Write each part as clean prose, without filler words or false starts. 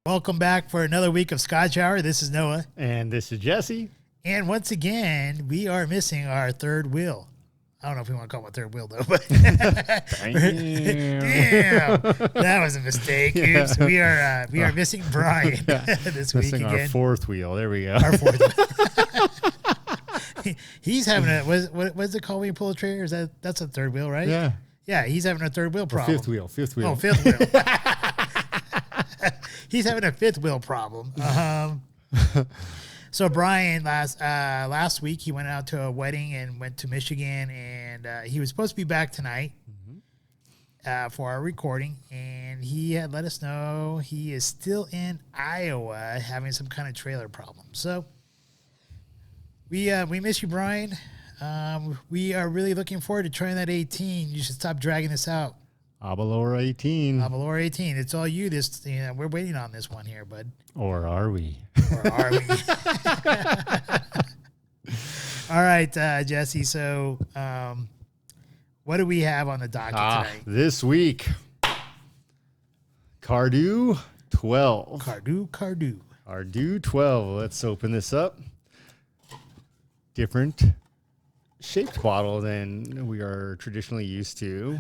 Welcome back for another week of Scotch Hour. This is Noah. And this is Jesse. And once again, we are missing our third wheel. I don't know if we want to call it a third wheel, though. But Damn, that was a mistake. Yeah. Oops. We are missing Brian this week missing again. our fourth wheel. There we go. Our fourth wheel. He's having a, what's it called when you pull a trailer? That's a third wheel, right? Yeah. Yeah, he's having a third wheel problem. Fifth wheel. Oh, fifth wheel. He's having a fifth wheel problem. So Brian, last week, he went out to a wedding and went to Michigan, and he was supposed to be back tonight for our recording, and he had let us know he is still in Iowa having some kind of trailer problem. So we miss you, Brian. We are really looking forward to trying that 18. You should stop dragging this out. Abalora 18. Abalora 18. It's all you. We're waiting on this one here, bud. Or are we? Or are we? All right, Jesse. So, what do we have on the docket tonight? This week, Cardhu 12. Cardhu. Cardhu 12. Let's open this up. Different shaped bottle than we are traditionally used to.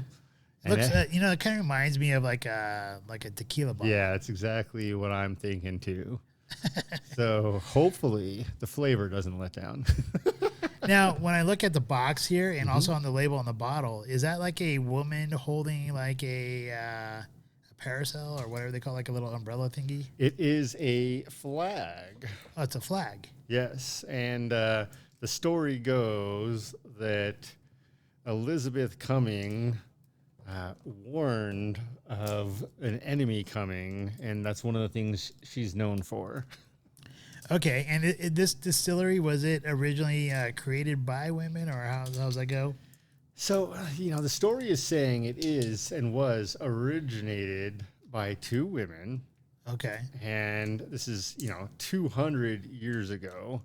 Looks, it kind of reminds me of like a tequila bottle. Yeah, that's exactly what I'm thinking too. So hopefully the flavor doesn't let down. Now, when I look at the box here and also on the label on the bottle, is that like a woman holding like a parasol or whatever they call, like a little umbrella thingy? It is a flag. Oh, it's a flag. Yes, and the story goes that Elizabeth Cumming warned of an enemy coming, and that's one of the things she's known for. Okay, and this distillery, was it originally created by women, or how's that go? So, the story is saying it is and was originated by two women. Okay. And this is, 200 years ago.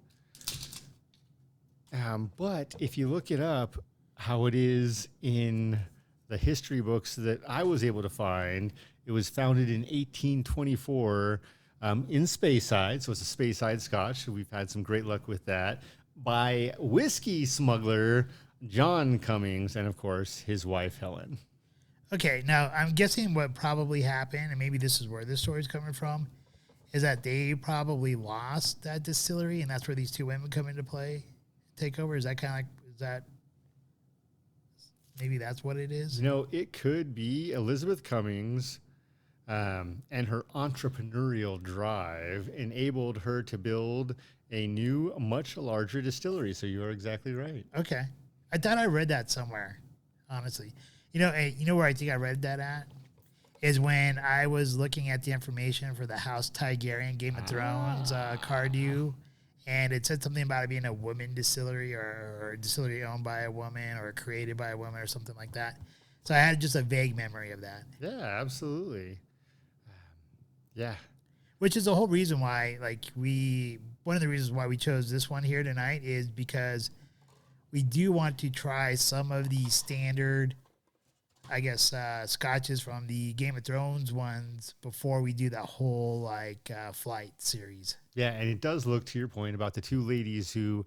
But if you look it up, how it is in the history books that I was able to find, it was founded in 1824 in Speyside. So it's a Speyside Scotch. So we've had some great luck with that. By whiskey smuggler John Cummings and, of course, his wife Helen. Okay, now I'm guessing what probably happened, and maybe this is where this story's coming from, is that they probably lost that distillery, and that's where these two women come into play, take over. Is that kind of like, maybe that's what it is? It could be Elizabeth Cummings and her entrepreneurial drive enabled her to build a new, much larger distillery. So you're exactly right. Okay. I thought I read that somewhere, honestly. Where I think I read that at? Is when I was looking at the information for the House Targaryen Game of Thrones Cardhu, and it said something about it being a woman distillery or a distillery owned by a woman or created by a woman or something like that. So I had just a vague memory of that. Yeah, absolutely. Yeah. Which is the whole reason why, one of the reasons why we chose this one here tonight is because we do want to try some of the standard, scotches from the Game of Thrones ones before we do that whole flight series. Yeah, and it does look, to your point, about the two ladies who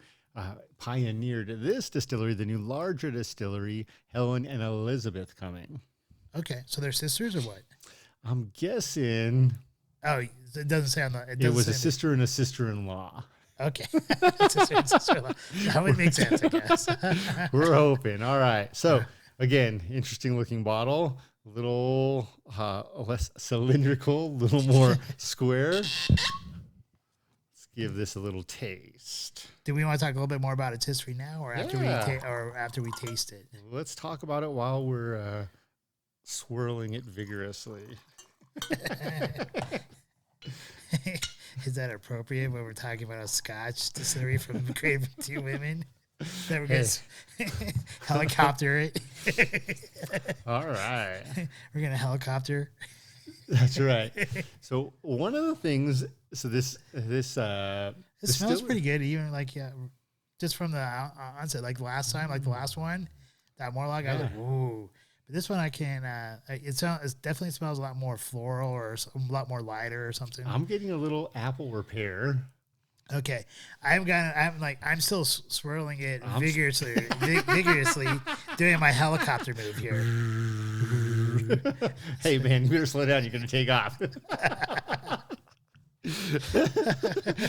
pioneered this distillery, the new larger distillery, Helen and Elizabeth Cumming. Okay, so they're sisters or what? I'm guessing. Oh, it doesn't say on the. It was a sister and a sister-in-law. Okay, sister and sister-in-law. That would make sense, I guess. We're hoping. All right. So again, interesting looking bottle. A little less cylindrical, a little more square. Let's give this a little taste. Do we want to talk a little bit more about its history now, or after after we taste it? Let's talk about it while we're swirling it vigorously. Is that appropriate when we're talking about a Scotch distillery from created by two women? That we're going to helicopter it. All right. We're going to helicopter. That's right. So one of the things, this it smells pretty good, even just from the onset, like last time, like the last one, that Morlock, I was like, whoa. But this one I can. It definitely smells a lot more floral or a lot more lighter or something. I'm getting a little apple repair. Okay, I'm still swirling it vigorously, doing my helicopter move here. Hey man, you better slow down. You're gonna take off.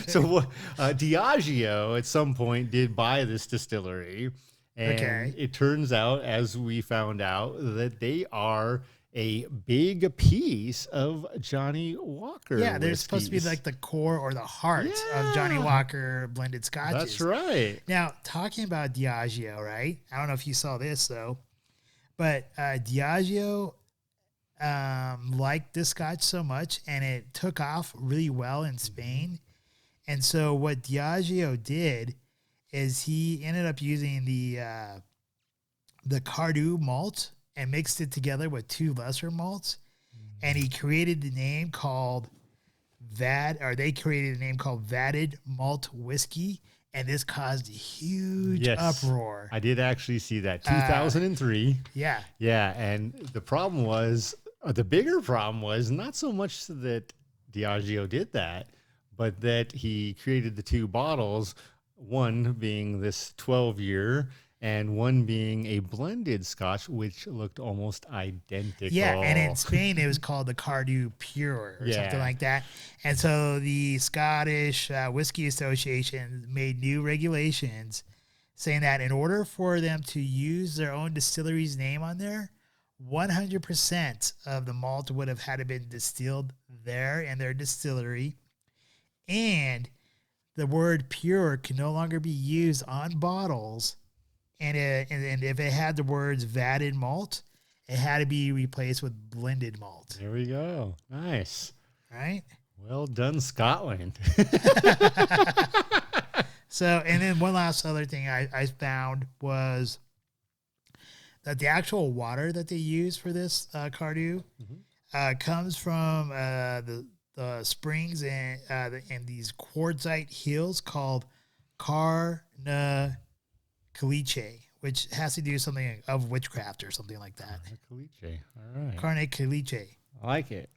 So Diageo at some point did buy this distillery, and it turns out, as we found out, that they are a big piece of Johnny Walker. Yeah, they're supposed to be like the core or the heart of Johnny Walker blended scotches. That's right. Now, talking about Diageo, right? I don't know if you saw this though, but Diageo liked this scotch so much, and it took off really well in Spain. And so what Diageo did is he ended up using the Cardhu malt and mixed it together with two lesser malts, and he created the name called they created a name called Vatted Malt Whiskey, and this caused a huge uproar. I did actually see that. 2003. Yeah. Yeah, and the bigger problem was not so much that Diageo did that, but that he created the two bottles, one being this 12-year and one being a blended scotch, which looked almost identical. Yeah, and in Spain, it was called the Cardhu Pure or something like that. And so the Scottish Whiskey Association made new regulations saying that in order for them to use their own distillery's name on there, 100% of the malt would have had to been distilled there in their distillery, and the word pure can no longer be used on bottles. And if it had the words vatted malt, it had to be replaced with blended malt. There we go. Nice. Right? Well done, Scotland. So, and then one last other thing I found was that the actual water that they use for this Cardhu comes from the springs and these quartzite hills called Carnacaliche, which has to do with something of witchcraft or something like that. Carnacaliche. All right. Carnacaliche. I like it.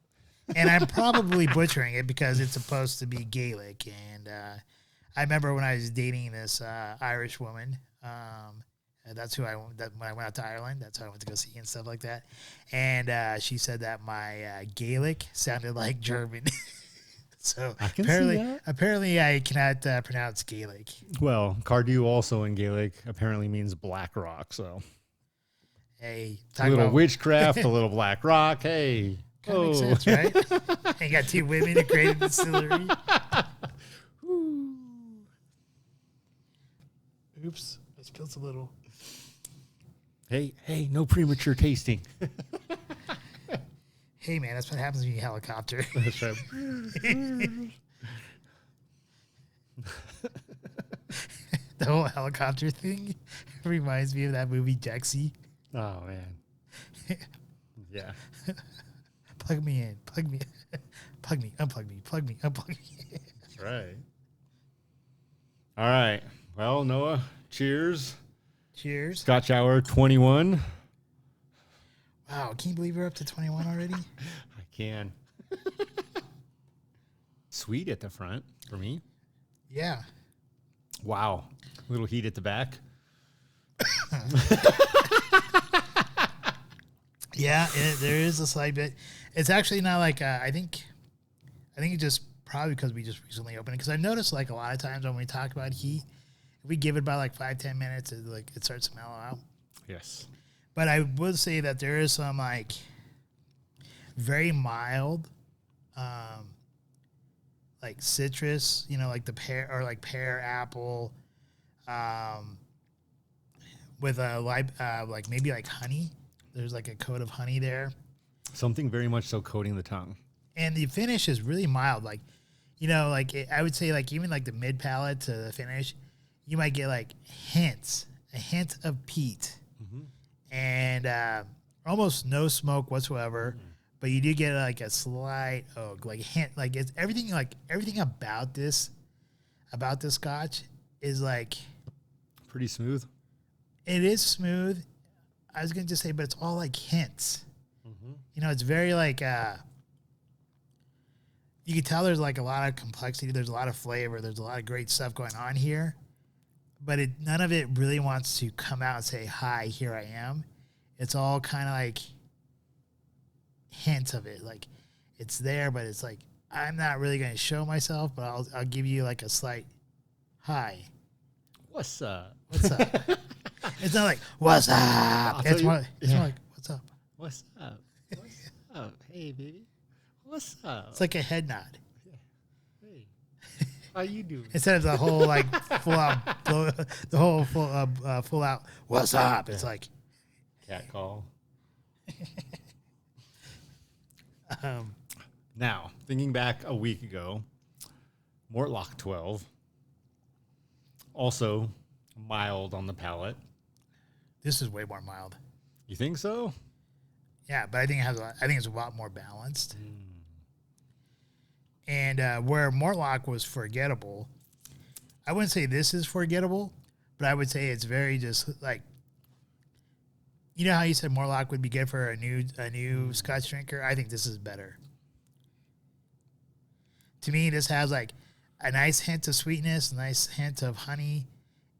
And I'm probably butchering it because it's supposed to be Gaelic. And I remember when I was dating this Irish woman, that's who when I went out to Ireland, that's who I went to go see and stuff like that. And she said that my Gaelic sounded like German. So apparently I cannot pronounce Gaelic. Well, Cardhu also in Gaelic apparently means black rock. So hey, a little witchcraft, a little black rock. Hey, makes sense, right? And you got two women that created the distillery. Oops, I spilled a little. Hey, no premature tasting. Hey, man, that's what happens when you helicopter. That's right. The whole helicopter thing reminds me of that movie, Dexy. Oh, man. Yeah. Plug me in. Plug me. Plug me. Unplug me. Plug me. Unplug me. That's right. All right. Well, Noah, cheers. Cheers. Scotch Hour 21. Wow, can you believe we're up to 21 already? I can. Sweet at the front for me. Yeah. Wow. A little heat at the back. Yeah, there is a slight bit. It's actually not like I think it's just probably because we just recently opened it. Because I noticed like a lot of times when we talk about heat, if we give it about like 5-10 minutes, it starts to mellow out. Yes. But I would say that there is some like very mild, like citrus, like the pear or like pear apple, with a like maybe like honey. There's like a coat of honey there. Something very much so coating the tongue. And the finish is really mild. Like, I would say like even like the mid palate to the finish, you might get like a hint of peat. And almost no smoke whatsoever, but you do get like a slight oak, like hint, like it's everything about this scotch is like pretty smooth. It is smooth. I was going to just say, but it's all like hints. Mm-hmm. You know, it's very like, you can tell there's like a lot of complexity. There's a lot of flavor. There's a lot of great stuff going on here. But none of it really wants to come out and say, hi, here I am. It's all kind of like hints of it. Like it's there, but it's like, I'm not really going to show myself, but I'll give you like a slight hi. What's up? What's up? It's not like, what's up? It's more like, what's up? What's up? What's up? Hey, baby. What's up? It's like a head nod. Yeah. Hey. How you doing? Instead of the whole like full out, full out, what's up? It's like cat call. Now, thinking back a week ago, Mortlock 12, also mild on the palate. This is way more mild. You think so? Yeah, but I think it's a lot more balanced. And where Mortlock was forgettable, I wouldn't say this is forgettable, but I would say it's very just like, you know how you said Mortlock would be good for a new Scotch drinker? I think this is better. To me, this has like a nice hint of sweetness, a nice hint of honey.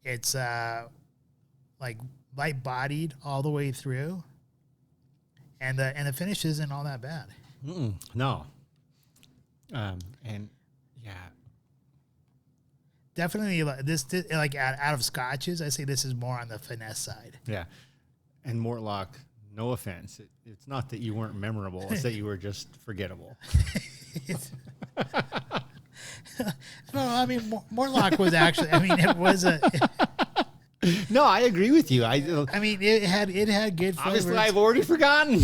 It's like light bodied all the way through, and the finish isn't all that bad. No. And yeah, definitely this like out of Scotches, I say this is more on the finesse side. Yeah, and Mortlock. No offense, it's not that you weren't memorable; it's that you were just forgettable. No, I mean Mortlock was actually. I mean, it was a. No, I agree with you. I mean, it had good flavors. Obviously, I've already forgotten.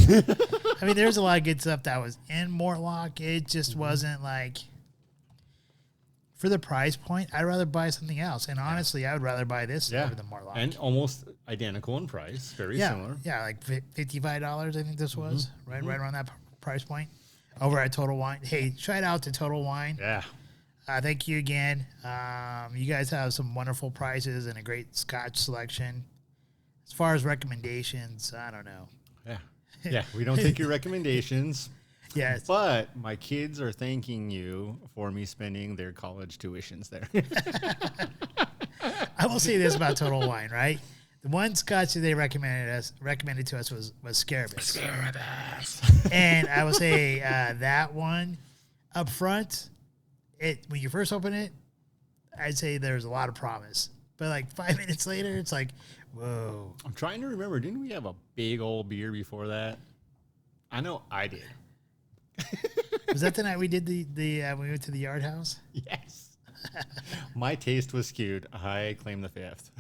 I mean, there's a lot of good stuff that was in Mortlock. It just wasn't like for the price point. I'd rather buy something else, and honestly, I would rather buy this over the Mortlock. And almost identical in price, very similar. Yeah, like $55. I think this was right around that price point. Over at Total Wine. Hey, shout out to Total Wine. Yeah. Thank you again. You guys have some wonderful prices and a great Scotch selection. As far as recommendations, I don't know. Yeah, we don't take your recommendations. Yes. But my kids are thanking you for me spending their college tuitions there. I will say this about Total Wine, right? The one Scotch that they recommended to us was Scarabus. And I will say that one up front, when you first open it, I'd say there's a lot of promise. But like 5 minutes later, it's like, whoa. I'm trying to remember. Didn't we have a big old beer before that? I know I did. Was that the night we did we went to the Yard House? Yes. My taste was skewed. I claim the fifth.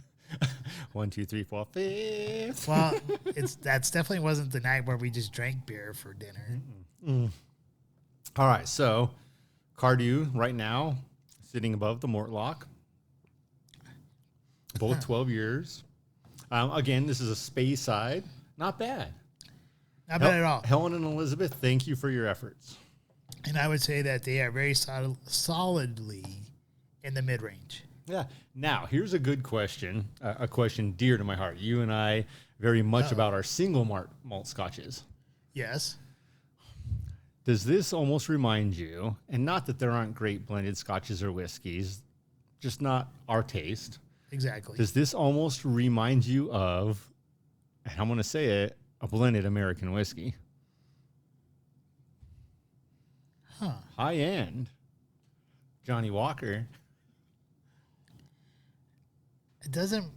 1, 2, 3, 4, 5th. Well, that's definitely wasn't the night where we just drank beer for dinner. All right, so Cardhu right now sitting above the Mortlock. Both 12 years. Again, this is a space side. Not bad. Not bad at all. Helen and Elizabeth, thank you for your efforts. And I would say that they are very solidly in the mid-range. Yeah. Now, here's a good question, a question dear to my heart. You and I very much about our single malt scotches. Yes. Does this almost remind you, and not that there aren't great blended scotches or whiskeys, just not our taste. Exactly. Does this almost remind you of, and I'm going to say it, a blended American whiskey? Huh. High end. Johnny Walker. It doesn't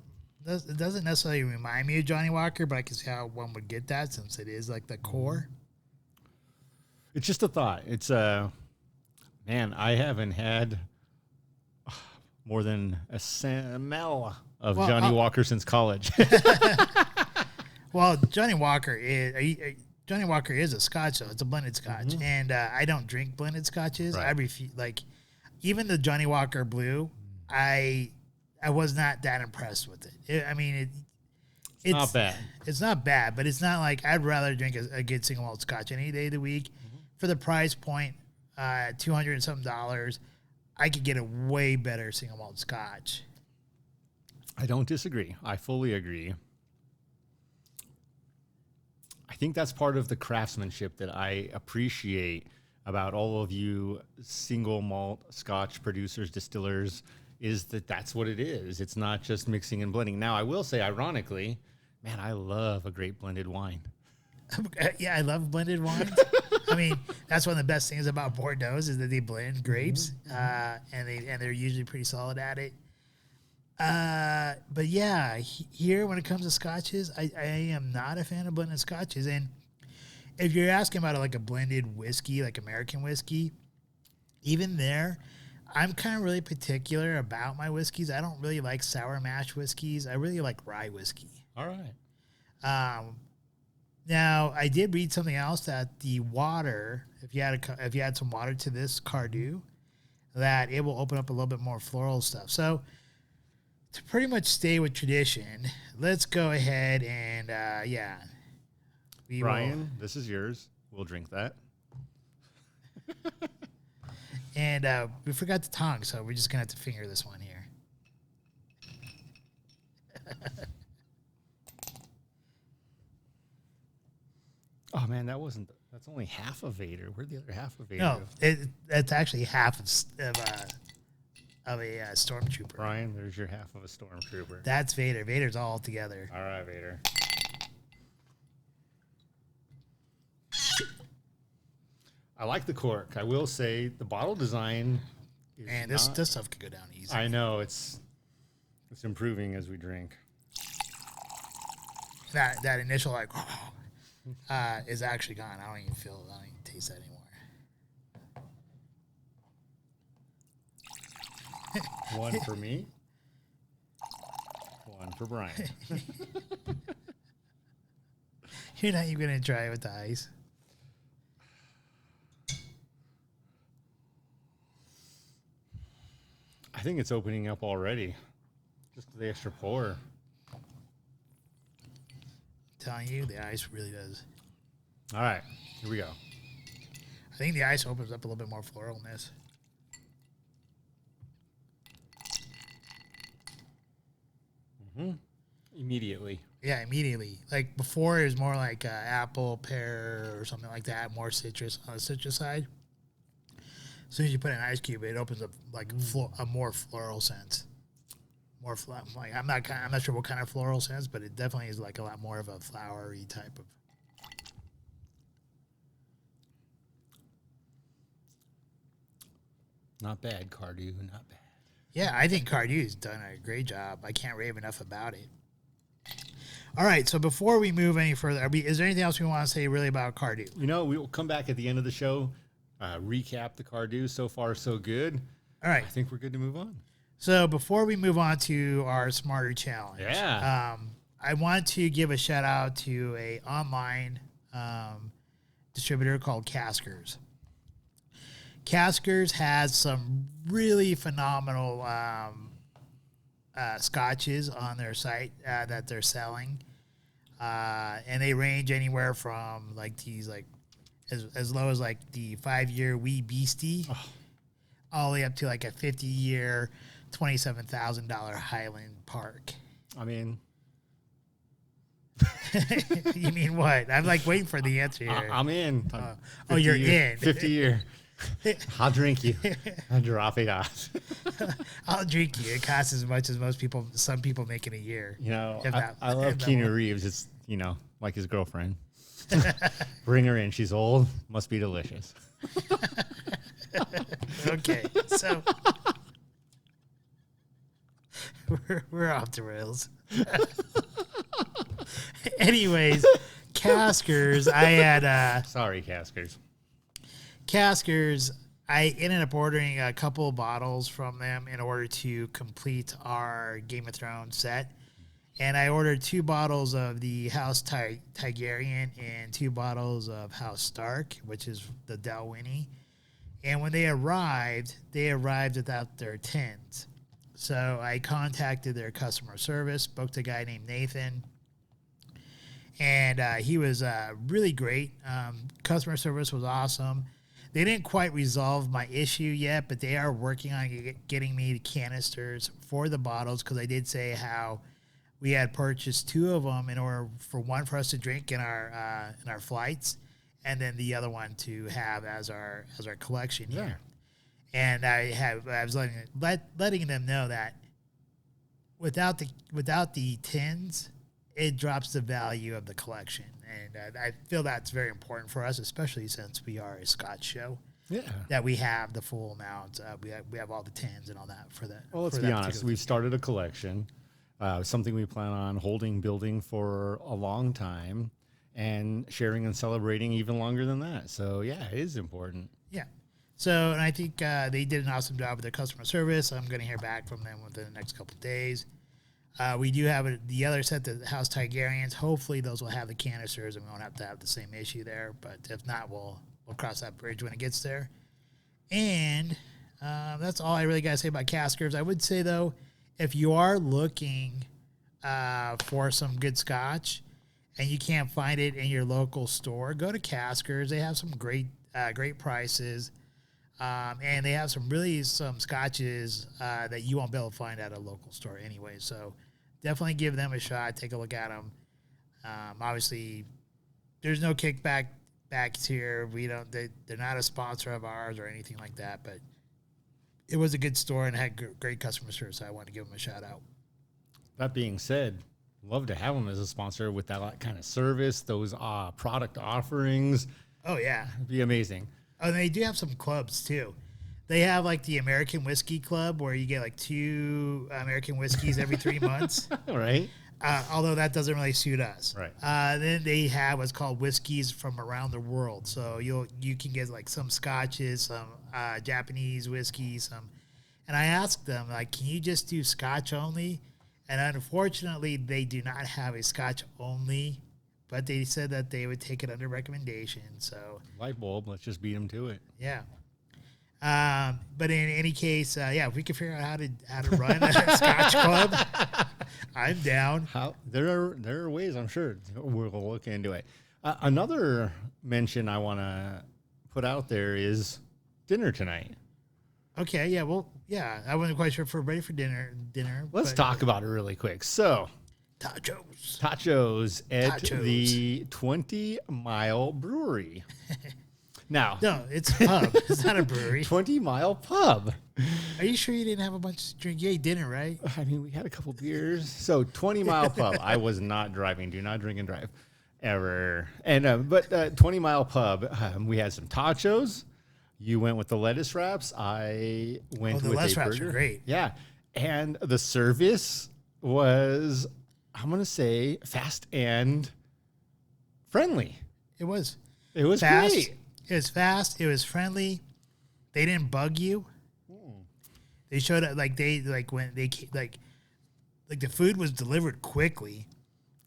necessarily remind me of Johnny Walker, but I can see how one would get that since it is like the core. It's just a thought. It's man, I haven't had more than a smell of Johnny Walker since college. Well, Johnny Walker is a Scotch, so it's a blended Scotch, and I don't drink blended Scotches. Right. I refuse. Like even the Johnny Walker Blue, I was not that impressed with it. It's not bad. It's not bad, but it's not like I'd rather drink a good single malt Scotch any day of the week. For the price point, $200 and something, I could get a way better single malt Scotch. I don't disagree. I fully agree. I think that's part of the craftsmanship that I appreciate about all of you single malt Scotch producers, distillers, is that that's what it is. It's not just mixing and blending. Now, I will say, ironically, man, I love a great blended wine. Yeah, I love blended wines. I mean, that's one of the best things about Bordeaux is that they blend grapes, and they're usually pretty solid at it. But yeah, here when it comes to scotches, I am not a fan of blended scotches. And if you're asking about like a blended whiskey, like American whiskey, even there, I'm kind of really particular about my whiskeys. I don't really like sour mash whiskeys. I really like rye whiskey. All right. Now, I did read something else that the water, if you had some water to this Cardhu, that it will open up a little bit more floral stuff. So, to pretty much stay with tradition, let's go ahead and Brian, this is yours. We'll drink that. And we forgot the tongue, so we're just gonna have to finger this one here. Oh man, that's only half of Vader. Where'd the other half of Vader No, go? that's actually half of a stormtrooper. Brian, there's your half of a stormtrooper. That's Vader. Vader's all together. All right, Vader. I like the cork. I will say the bottle design is Man, this stuff could go down easy. I know it's improving as we drink. That initial like is actually gone. I don't even taste that anymore. One for me. One for Brian. You're not even gonna try it with the ice. I think it's opening up already. Just the extra pour. I'm telling you, the ice really does. All right, here we go. I think the ice opens up a little bit more floralness. Immediately. Yeah, immediately. Like before, it was more like apple, pear, or something like that. More citrus on the citrus side. As soon as you put an ice cube, it opens up like a more floral sense. More like I'm not sure what kind of floral sense, but it definitely is like a lot more of a flowery type of. Not bad, Cardhu. Not bad. Yeah, I think Cardhu's done a great job. I can't rave enough about it. All right, so before we move any further, is there anything else we want to say really about Cardhu? You know, we will come back at the end of the show, recap the Cardhu. So far, so good. All right. I think we're good to move on. So before we move on to our Smarter Challenge, I want to give a shout out to a online distributor called Caskers. Caskers has some really phenomenal scotches on their site that they're selling, and they range anywhere from like these like as low as like the 5-year Wee Beastie, all the way up to like a 50-year, $27,000 Highland Park. I mean, You mean what? I'm like waiting for the answer here. I'm in. You're in. 50 year. I'll drink you. I'll drop it off. I'll drink you. It costs as much as some people make in a year. You know, Not, I love Keanu Reeves. It's, you know, like his girlfriend. Bring her in. She's old. Must be delicious. Okay, so we're off the rails. Anyways, Caskers, I had Sorry, Caskers. Caskers, I ended up ordering a couple of bottles from them in order to complete our Game of Thrones set. And I ordered 2 bottles of the House Targaryen and 2 bottles of House Stark, which is the Dalwhinnie. And when they arrived without their tins. So I contacted their customer service, spoke to a guy named Nathan, and he was really great. Customer service was awesome. They didn't quite resolve my issue yet, but they are working on getting me the canisters for the bottles, because I did say how we had purchased 2 of them in order for one for us to drink in our flights, and then the other one to have as our collection here. And I was letting them know that without the tins, it drops the value of the collection, and I feel that's very important for us, especially since we are a Scotch show. Yeah, that we have the full amount. We have all the tins and all that for that. Well, let's be honest. We've started a collection, something we plan on building for a long time, and sharing and celebrating even longer than that. So yeah, it is important. Yeah. So, and I think they did an awesome job with their customer service. I'm going to hear back from them within the next couple of days. We do have the other set, the House Tigerians. Hopefully those will have the canisters and we won't have to have the same issue there. But if not, we'll cross that bridge when it gets there. And that's all I really got to say about Caskers. I would say, though, if you are looking for some good Scotch and you can't find it in your local store, go to Caskers. They have some great prices. And they have some scotches that you won't be able to find at a local store anyway. So definitely give them a shot. Take a look at them. Obviously, there's no kickbacks here. They're not a sponsor of ours or anything like that. But it was a good store and had great customer service. So I want to give them a shout out. That being said, love to have them as a sponsor with that kind of service, those product offerings. Oh yeah, it'd be amazing. Oh, and they do have some clubs, too. They have, like, the American Whiskey Club where you get, like, 2 American whiskeys every 3 months. Right. Although that doesn't really suit us. Right. Then they have what's called whiskeys from around the world. So you can get, like, some scotches, some Japanese whiskeys. And I asked them, like, can you just do Scotch only? And unfortunately, they do not have a Scotch only. But they said that they would take it under recommendation. So light bulb, let's just beat them to it. Yeah. But in any case, if we can figure out how to run a Scotch club, I'm down. There are ways, I'm sure we'll look into it. Another mention I want to put out there is dinner tonight. Okay. Yeah. Well. Yeah. I wasn't quite sure if we're ready for dinner. Let's talk about it really quick. So. Totchaos at the 20 Mile Brewery. Now, no, it's a pub. It's not a brewery. 20 Mile Pub. Are you sure you didn't have a bunch to drink? You ate dinner, right? I mean, we had a couple beers. So 20 Mile Pub. I was not driving. Do not drink and drive ever. And but 20 Mile Pub. We had some tachos. You went with the lettuce wraps. I went with the lettuce wraps burger. Were great. Yeah, and the service was, I'm going to say, fast and friendly. It was. It was fast. Great. It was fast. It was friendly. They didn't bug you. They showed up when they the food was delivered quickly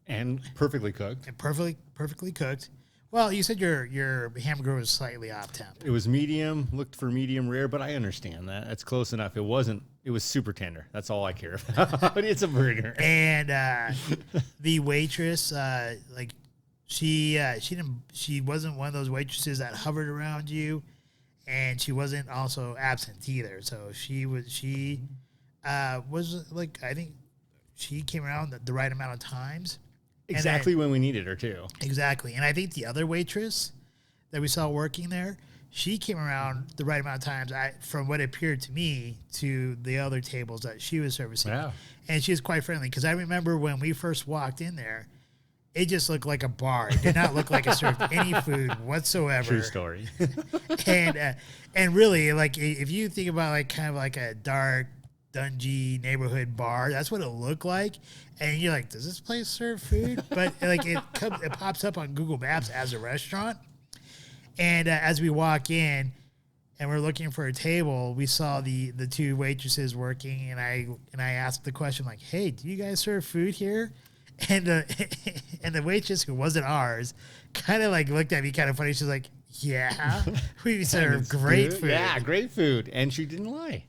and perfectly cooked. And perfectly cooked. Well, you said your hamburger was slightly off temp. It was medium. Looked for medium rare, but I understand that. That's close enough. It wasn't. It was super tender. That's all I care about. It's a burger. And the waitress, she wasn't one of those waitresses that hovered around you, and she wasn't also absent either. So she was like, I think she came around the right amount of times. Exactly when we needed her too. Exactly. And I think the other waitress that we saw working there, she came around the right amount of times, from what appeared to me, to the other tables that she was servicing. Yeah. And she was quite friendly, because I remember when we first walked in there, it just looked like a bar. It did not look like it served any food whatsoever. True story. and really, like, if you think about like kind of like a dark, dungy neighborhood bar, that's what it looked like. And you're like, does this place serve food? But like it pops up on Google Maps as a restaurant. And as we walk in and we're looking for a table, we saw the 2 waitresses working, and I asked the question, like, hey, do you guys serve food here? And the waitress, who wasn't ours, kind of like looked at me kind of funny. She's like, yeah, we serve great food. Yeah, great food. And she didn't lie.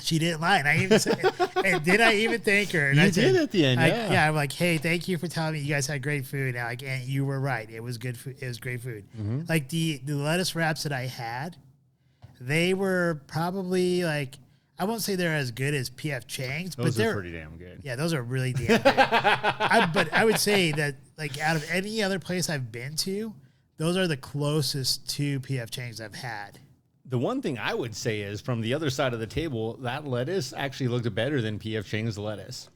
She didn't lie. And I even said, and did I even thank her? And you I said, did at the end, yeah. Yeah, I'm like, hey, thank you for telling me you guys had great food. And you were right. It was good food. It was great food. Mm-hmm. Like the lettuce wraps that I had, they were probably like, I won't say they're as good as PF Chang's, but Those they're are pretty damn good. Yeah, those are really damn good. But I would say that, like, out of any other place I've been to, those are the closest to PF Chang's I've had. The one thing I would say is, from the other side of the table, that lettuce actually looked better than PF Chang's lettuce.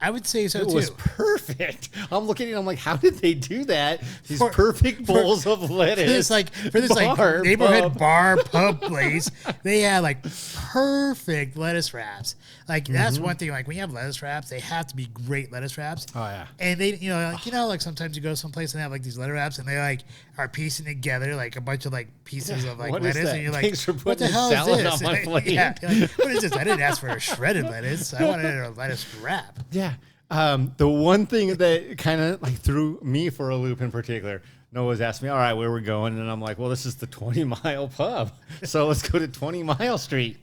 I would say so, too. It was perfect. I'm looking at it, I'm like, how did they do that? These perfect bowls of lettuce. For this neighborhood bar pub place, they had like perfect lettuce wraps. Like that's one thing. Like when you have lettuce wraps, they have to be great lettuce wraps. Oh yeah. And they, like sometimes you go someplace and they have like these lettuce wraps, and they like are piecing together like a bunch of like pieces of like lettuce, and you're like, thanks for what the putting hell salad is this? on my plate. Yeah, like, what is this? I didn't ask for a shredded lettuce. I wanted a lettuce wrap. Yeah. The one thing that kind of like threw me for a loop in particular, Noah's asked me, all right, where we're going? And I'm like, well, this is the 20-mile pub. So let's go to 20 Mile Street.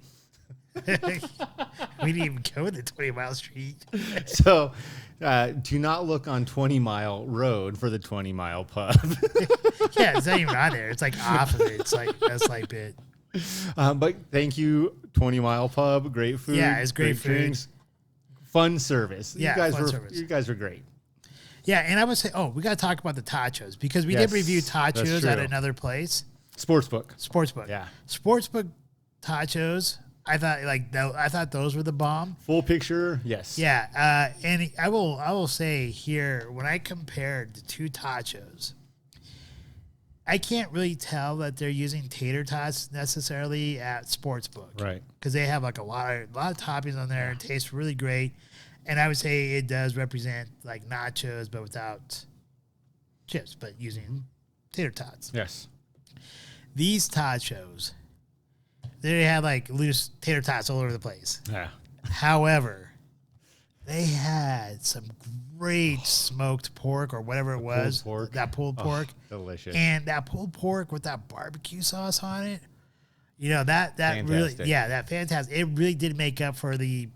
We didn't even go to 20 Mile Street. So do not look on 20 Mile Road for the 20 Mile pub. Yeah, it's not even on there. It's like off of it. It's like a slight bit. But thank you, 20 Mile Pub. Great food. Yeah, it's great food. Drinks. Fun service. Yeah, You guys were great. Yeah, and I would say, we got to talk about the Totchaos, because we did review Totchaos at another place. Sportsbook. Yeah. Sportsbook Totchaos. I thought those were the bomb. Full picture, yes. Yeah, and I will say here, when I compared the two Totchaos, I can't really tell that they're using tater tots necessarily at Sportsbook, right? Because they have like a lot of toppings on there. It tastes really great, and I would say it does represent like nachos, but without chips, but using tater tots. Yes. These Totchaos, they had like loose tater tots all over the place. Yeah. However, they had some great smoked pork or whatever it was. That pulled pork. Delicious. And that pulled pork with that barbecue sauce on it. That fantastic. Really, that fantastic. It really did make up for the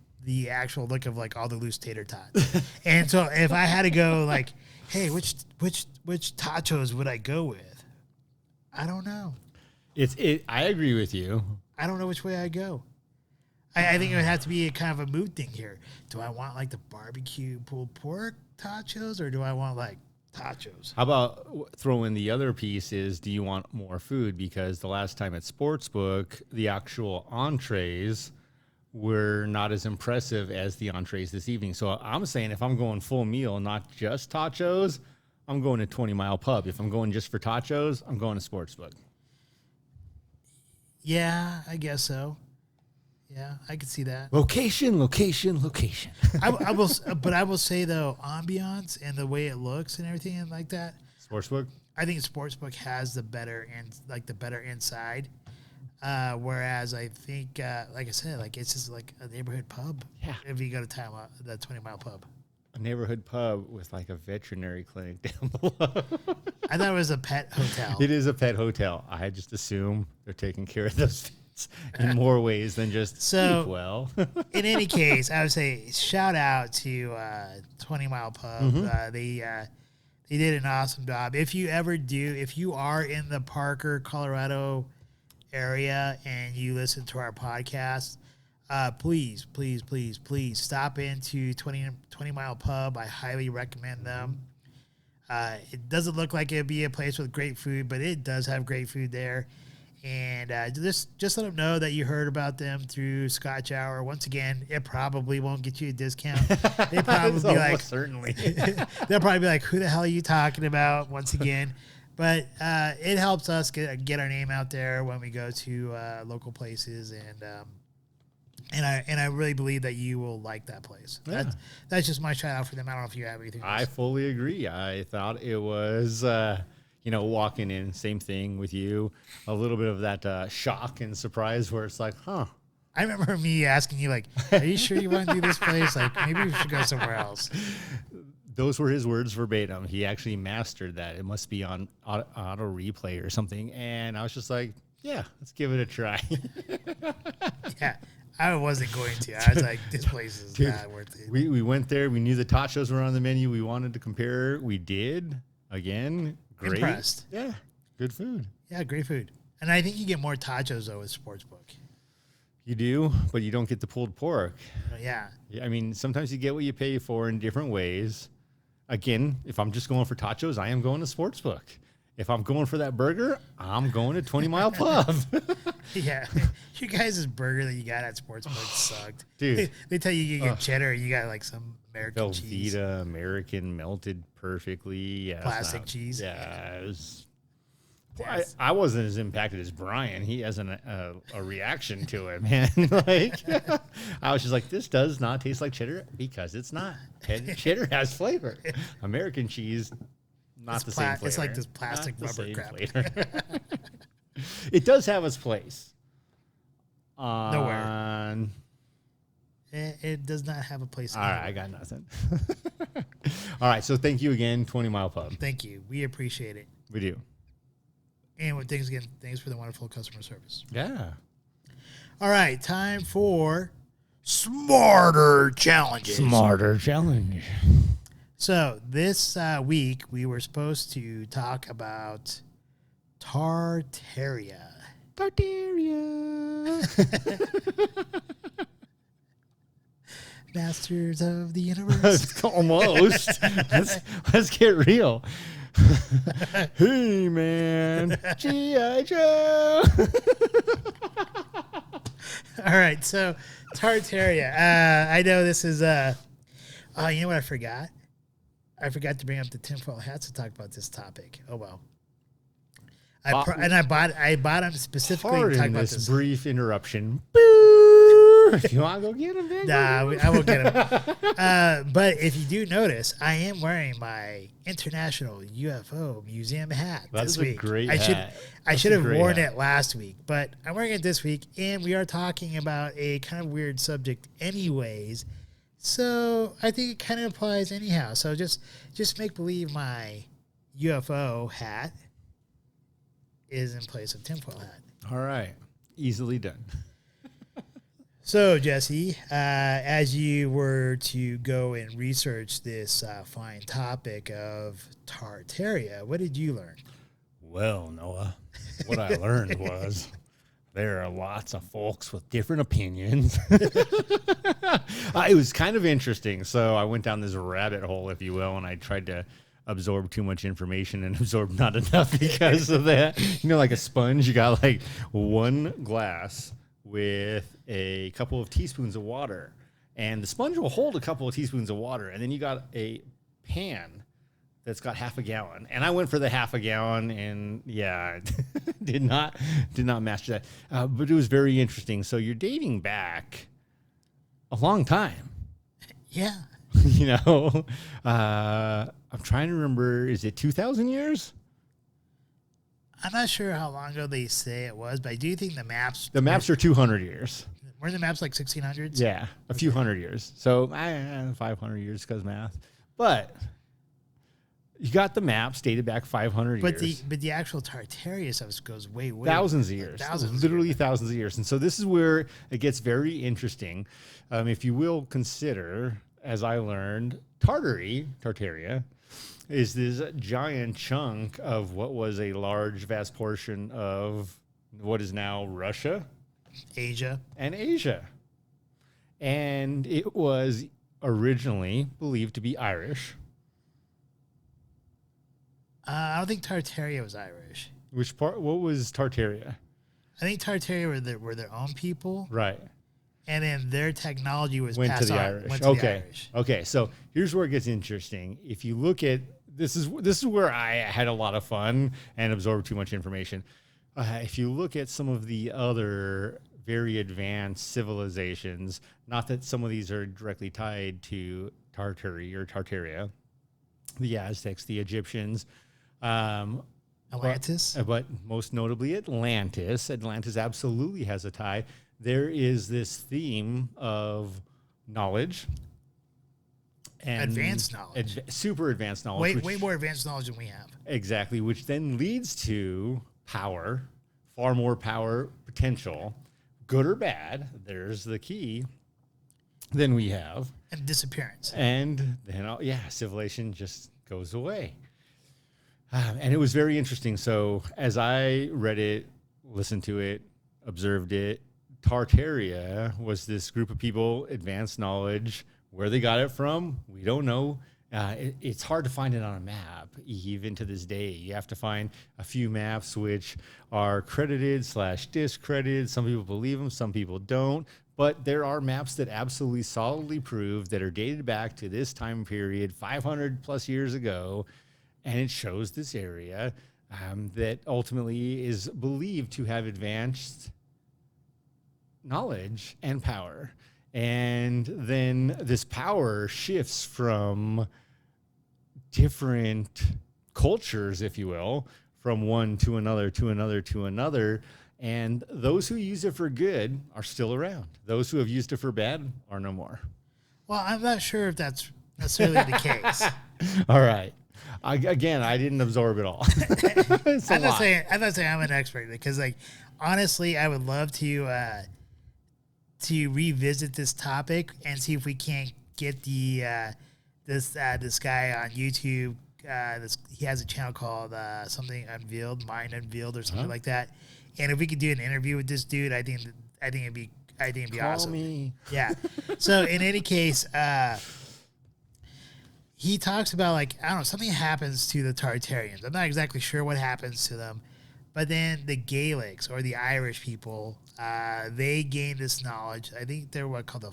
actual look of like all the loose tater tots. And so if I had to go like, hey, which Totchaos would I go with? I don't know. I agree with you. I don't know which way I go. I think it would have to be a kind of a mood thing here. Do I want like the barbecue pulled pork Totchaos, or do I want like Totchaos? How about throw in the other piece is, do you want more food? Because the last time at Sportsbook, the actual entrees were not as impressive as the entrees this evening. So I'm saying if I'm going full meal, not just Totchaos, I'm going to 20 Mile Pub. If I'm going just for Totchaos, I'm going to Sportsbook. Yeah, I guess so. Yeah, I could see that. Location. I will say though, ambiance and the way it looks and everything and like that. Sportsbook. I think Sportsbook has the better inside. Whereas I think, like I said, like it's just like a neighborhood pub. Yeah. If you go to the 20 Mile Pub. A neighborhood pub with like a veterinary clinic down below. I thought it was a pet hotel. It is a pet hotel. I just assume they're taking care of those pets in more ways than just sleep well. In any case, I would say shout out to 20 Mile Pub. Mm-hmm. They did an awesome job. If you are in the Parker, Colorado area and you listen to our podcast, please stop into 20 Mile Pub. I highly recommend them. It doesn't look like it'd be a place with great food, but it does have great food there. And just let them know that you heard about them through Scotch Hour. Once again, it probably won't get you a discount. They probably be like, certainly. They'll probably be like, who the hell are you talking about? Once again. But it helps us get our name out there when we go to local places, and I really believe that you will like that place. Yeah. That's just my shout out for them. I don't know if you have anything else. I fully agree. I thought it was, walking in, same thing with you, a little bit of that shock and surprise where it's like, huh. I remember me asking you, like, are you sure you want to do this place? Like, maybe we should go somewhere else. Those were his words verbatim. He actually mastered that. It must be on auto replay or something. And I was just like, yeah, let's give it a try. Yeah, I wasn't going to. I was like, this place is not worth it. We went there. We knew the Totchaos were on the menu. We wanted to compare. We did. Again, great. Impressed. Yeah, good food. Yeah, great food. And I think you get more Totchaos, though, with Sportsbook. You do, but you don't get the pulled pork. Yeah. I mean, sometimes you get what you pay for in different ways. Again, if I'm just going for Totchaos, I am going to Sportsbook. If I'm going for that burger, I'm going to 20 Mile Pub. Yeah. You guys' burger that you got at Sportsbook sucked. Dude. They tell you get cheddar, you got like some American cheese. Velveeta, American, melted perfectly. Yeah, Plastic cheese. Yeah. It was, I wasn't as impacted as Brian. He has a reaction to it, man. Like, I was just like, this does not taste like cheddar because it's not. Cheddar has flavor. American cheese, not the same flavor. It's like this plastic rubber crap. It does have its place. Nowhere. It does not have a place. All right, I got nothing. All right, so thank you again, 20 Mile Pub. Thank you. We appreciate it. We do. And thanks again. Thanks for the wonderful customer service. Yeah. All right, time for Smarter Challenges. Smarter Challenge. So this week we were supposed to talk about Tartaria. Tartaria. Masters of the Universe. Almost. let's get real. Hey, man. G.I. Joe. All right, so Tartaria. I know this is... oh, you know what I forgot? I forgot to bring up the tinfoil hats to talk about this topic. Oh, well. I bought them specifically to talk about this. Brief interruption. If you want to go get them, big. Nah, I won't get them. But if you do notice, I am wearing my International UFO Museum hat this week. That's a great hat. I should have worn it last week, but I'm wearing it this week, and we are talking about a kind of weird subject anyways. So I think it kind of applies anyhow. So just make believe my UFO hat is in place of tinfoil hat. All right. Easily done. So, Jesse, as you were to go and research this fine topic of Tartaria, what did you learn? Well, Noah, what I learned was there are lots of folks with different opinions. It was kind of interesting. So I went down this rabbit hole, if you will, and I tried to absorb too much information and absorb not enough because of that. You know, like a sponge, you got like one glass with a couple of teaspoons of water, and the sponge will hold a couple of teaspoons of water, and then you got a pan that's got half a gallon, and I went for the half a gallon, and yeah, did not master that, but it was very interesting. So you're dating back a long time. Yeah. You know, I'm trying to remember, is it 2,000 years? I'm not sure how long ago they say it was, but I do think the maps... The maps are 200 years. Weren't the maps like 1600s? Yeah, a few hundred years. So 500 years because math. But you got the maps dated back 500 years. But the actual Tartaria stuff goes way thousands of years. Literally thousands of years. And so this is where it gets very interesting. If you will consider, as I learned, Tartaria, is this giant chunk of what was a large, vast portion of what is now Russia, Asia. And it was originally believed to be Irish. I don't think Tartaria was Irish. Which part? What was Tartaria? I think Tartaria were their own people. Right. And then their technology was went passed to the on. Irish. Went to Okay. the Irish. Okay. So here's where it gets interesting. If you look at this is where I had a lot of fun and absorbed too much information. If you look at some of the other very advanced civilizations, not that some of these are directly tied to Tartaria, the Aztecs, the Egyptians, Atlantis, but most notably Atlantis. Atlantis absolutely has a tie. There is this theme of knowledge. And advanced knowledge. Super advanced knowledge. Way more advanced knowledge than we have. Exactly, which then leads to power, far more power potential, good or bad, there's the key, than we have. And disappearance. And then, civilization just goes away. And it was very interesting. So as I read it, listened to it, observed it, Tartaria was this group of people, advanced knowledge. Where they got it from, we don't know. It's hard to find it on a map, even to this day. You have to find a few maps which are credited / discredited. Some people believe them, some people don't. But there are maps that absolutely solidly prove that are dated back to this time period, 500 plus years ago, and it shows this area that ultimately is believed to have advanced knowledge and power. And then this power shifts from different cultures, if you will, from one to another, to another, to another. And those who use it for good are still around. Those who have used it for bad are no more. Well, I'm not sure if that's necessarily the case. All right. I didn't absorb it all. I'm not saying I'm an expert, because, like, honestly, I would love to revisit this topic and see if we can't get this guy on YouTube. He has a channel called something Unveiled, Mind Unveiled, or something like that. And if we could do an interview with this dude, I think it'd be awesome. Call me. Yeah. So in any case, he talks about, like, I don't know, something happens to the Tartarians. I'm not exactly sure what happens to them, but then the Gaelics, or the Irish people, they gain this knowledge. I think they're what called the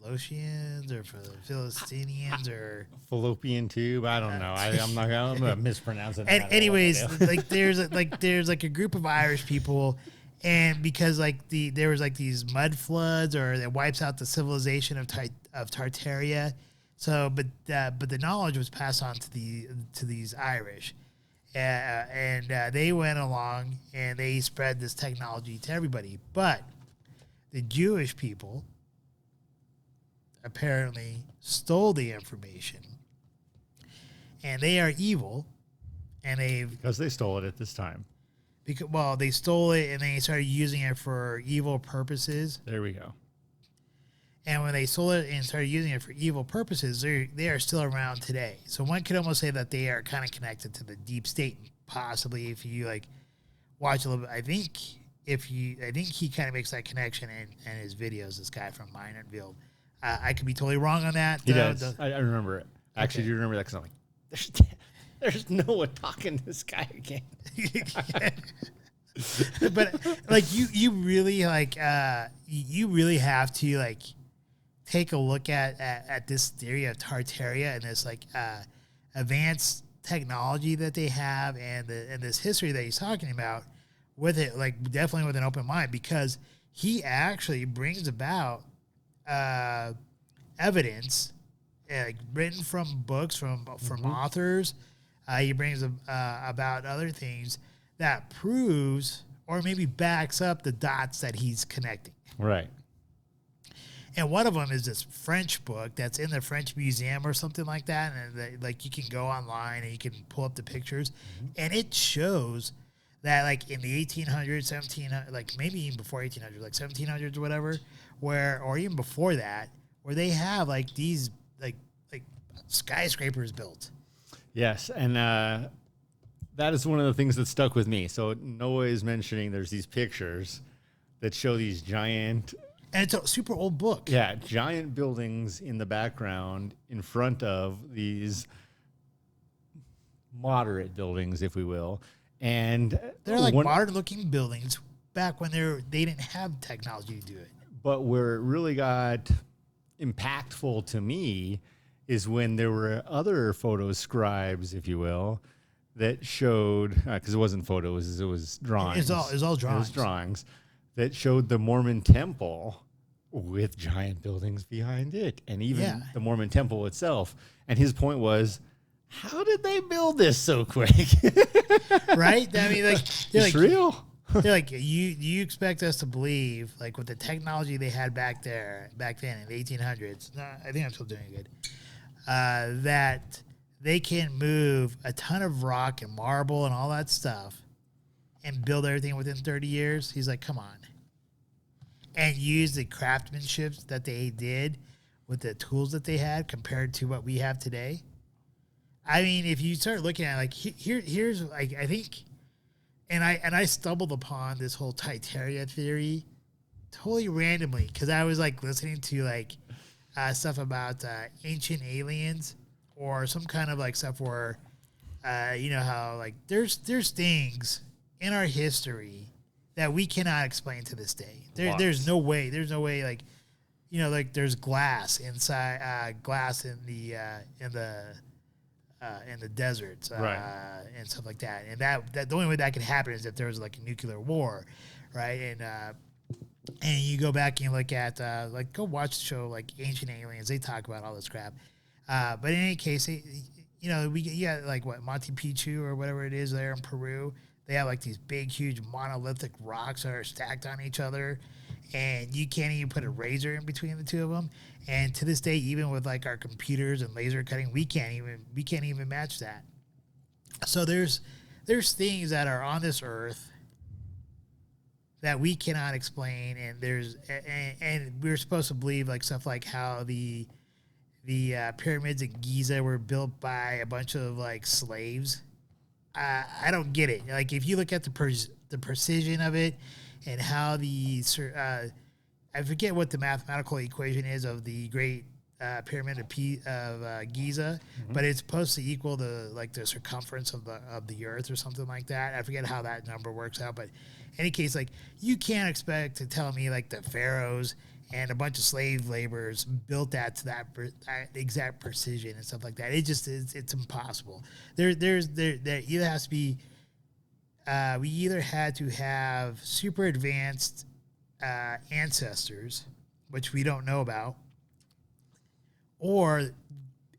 Philocians or Philistinians or fallopian tube. I don't know. I'm gonna mispronounce it. And anyways, like there's a group of Irish people, and because there was these mud floods, or it wipes out the civilization of Tartaria. So, but the knowledge was passed on to these Irish. And they went along and they spread this technology to everybody. But the Jewish people apparently stole the information, and they are evil. And because they stole it at this time. They stole it and they started using it for evil purposes. There we go. And when they stole it and started using it for evil purposes, they are still around today. So one could almost say that they are kind of connected to the deep state, possibly, if you watch a little bit. I think he kind of makes that connection in his videos. This guy from Mind Unveiled. I could be totally wrong on that. He does. I remember it. Actually, do you remember that? Because I'm like, there's no one talking to this guy again. But you really have to take a look at this theory of Tartaria and this advanced technology that they have, and this history that he's talking about with it, definitely with an open mind, because he actually brings about evidence written from books from authors. He brings about other things that proves or maybe backs up the dots that he's connecting. Right. And one of them is this French book that's in the French Museum or something like that. And you can go online and you can pull up the pictures, and it shows that in the 1800s, 1700s, maybe even before 1800s, 1700s or whatever, or even before that, where they have these skyscrapers built. Yes, and that is one of the things that stuck with me. So Noah is mentioning there's these pictures that show these giant... And it's a super old book. Yeah, giant buildings in the background in front of these moderate buildings, if we will. And they're modern-looking buildings back when they didn't have technology to do it. But where it really got impactful to me is when there were other photo scribes, if you will, that showed, because it wasn't photos, it was drawings. It was all drawings. It was drawings that showed the Mormon temple with giant buildings behind it, and even the Mormon temple itself. And his point was, how did they build this so quick? Right? I mean, it's real. They're you expect us to believe, with the technology they had back then in the 1800s, I think I'm still doing good, that they can move a ton of rock and marble and all that stuff and build everything within 30 years. He's like, come on. And use the craftsmanship that they did with the tools that they had compared to what we have today. I mean, if you start looking at here's I think and I stumbled upon this whole Tartaria theory totally randomly because I was like listening to like stuff about ancient aliens or some kind of like stuff where you know how like there's things in our history that we cannot explain to this day. There's no way like you know like there's glass inside glass in the deserts and stuff like that. And that the only way that could happen is if there was like a nuclear war, right? And you go back and look at like go watch the show like Ancient Aliens. They talk about all this crap. But in any case, you know you got like what Monte Picchu or whatever it is there in Peru. They have like these big, huge monolithic rocks that are stacked on each other, and you can't even put a razor in between the two of them. And to this day, even with like our computers and laser cutting, we can't even match that. So there's things that are on this earth that we cannot explain, and and we're supposed to believe like stuff like how the pyramids at Giza were built by a bunch of like slaves. I don't get it. Like if you look at the precision of it and how I forget what the mathematical equation is of the Great Pyramid of Giza, but it's supposed to equal the circumference of the Earth or something like that. I forget how that number works out, but in any case, like you can't expect to tell me like the pharaohs and a bunch of slave laborers built that to that exact precision and stuff like that. It just is. It's impossible. There either has to be. We either had to have super advanced ancestors, which we don't know about, or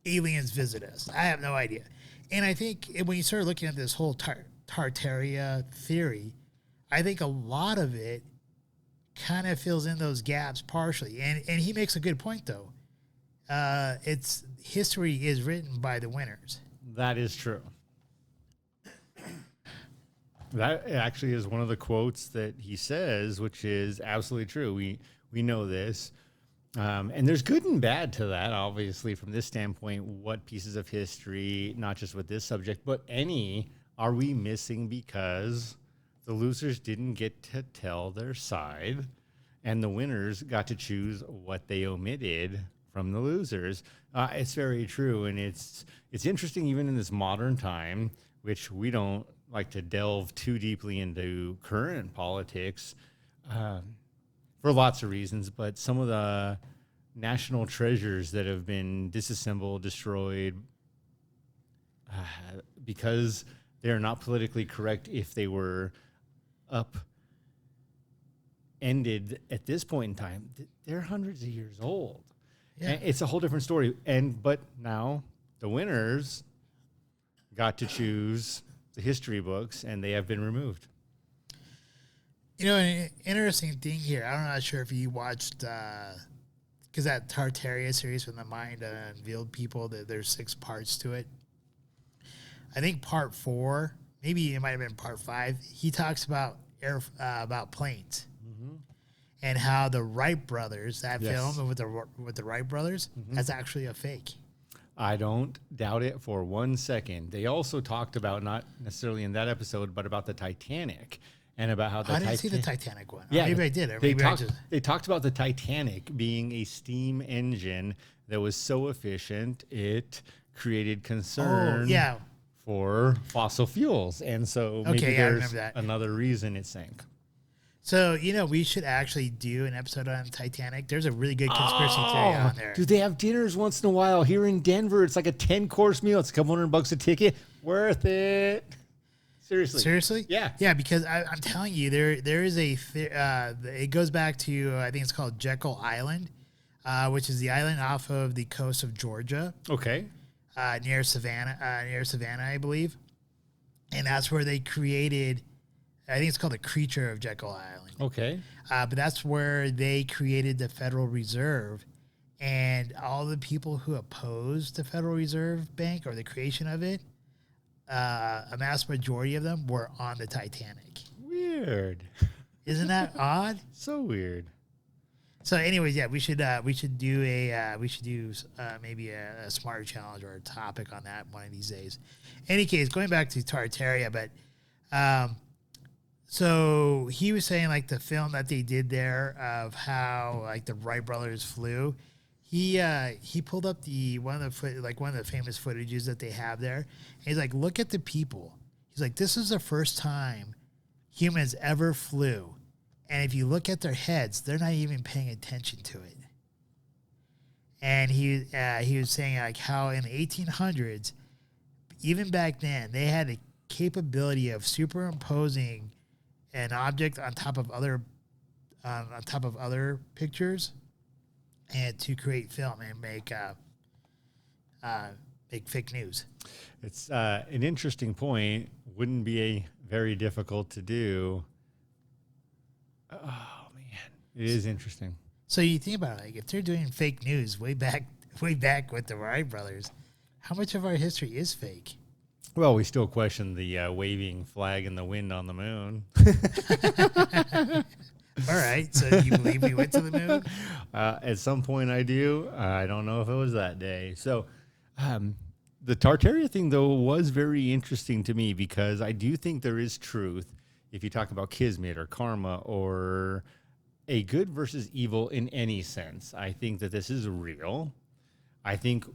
aliens visit us. I have no idea. And I think when you start looking at this whole Tartaria theory, I think a lot of it kind of fills in those gaps partially. And he makes a good point, though. It's history is written by the winners. That is true. That actually is one of the quotes that he says, which is absolutely true. We know this. And there's good and bad to that, obviously, from this standpoint. What pieces of history, not just with this subject, but any, are we missing because the losers didn't get to tell their side, and the winners got to choose what they omitted from the losers? It's very true, and it's interesting even in this modern time, which we don't like to delve too deeply into current politics for lots of reasons, but some of the national treasures that have been disassembled, destroyed, because they're not politically correct if they were ended at this point in time, they're hundreds of years old. Yeah. And it's a whole different story. But now the winners got to choose the history books, and they have been removed. You know, an interesting thing here. I'm not sure if you watched, because that Tartaria series from the Mind Unveiled People, there's 6 parts to it. I think part 4, maybe it might have been part 5. He talks about planes and how the Wright brothers, that film with the Wright brothers, that's actually a fake. I don't doubt it for 1 second. They also talked about, not necessarily in that episode, but about the Titanic and about how I didn't see the Titanic one. Yeah, maybe I did. Or they talked about the Titanic being a steam engine that was so efficient it created concern for fossil fuels, and so maybe there's another reason it sank. So, you know, we should actually do an episode on Titanic. There's a really good conspiracy theory on there. Dude, they have dinners once in a while here in Denver. It's like a 10-course meal. It's a couple $100 a ticket. Worth it. Seriously? Yeah. Yeah, because I'm telling you, there is it goes back to, I think it's called Jekyll Island, which is the island off of the coast of Georgia. Okay. Near Savannah, I believe. And that's where they created, I think it's called the Creature of Jekyll Island. Okay. But that's where they created the Federal Reserve. And all the people who opposed the Federal Reserve Bank or the creation of it, a mass majority of them were on the Titanic. Weird. Isn't that odd? So weird. So anyways, yeah, we should do maybe a smarter challenge or a topic on that one of these days. Any case, going back to Tartaria, but So he was saying like the film that they did there of how like the Wright brothers flew. He pulled up one of the famous footages that they have there. And he's like, look at the people. He's like, this is the first time humans ever flew, and if you look at their heads, they're not even paying attention to it. And he was saying like how in the 1800s, even back then, they had a capability of superimposing an object on top of other pictures, and to create film and make fake news. It's an interesting point. Wouldn't be very difficult to do. Oh man, it is interesting. So you think about it, like if they're doing fake news way back with the Wright brothers, how much of our history is fake? Well, we still question the waving flag in the wind on the moon. All right, so do you believe we went to the moon? At some point I do. I don't know if it was that day. So the Tartaria thing, though, was very interesting to me because I do think there is truth if you talk about kismet or karma or a good versus evil in any sense. I think that this is real. I think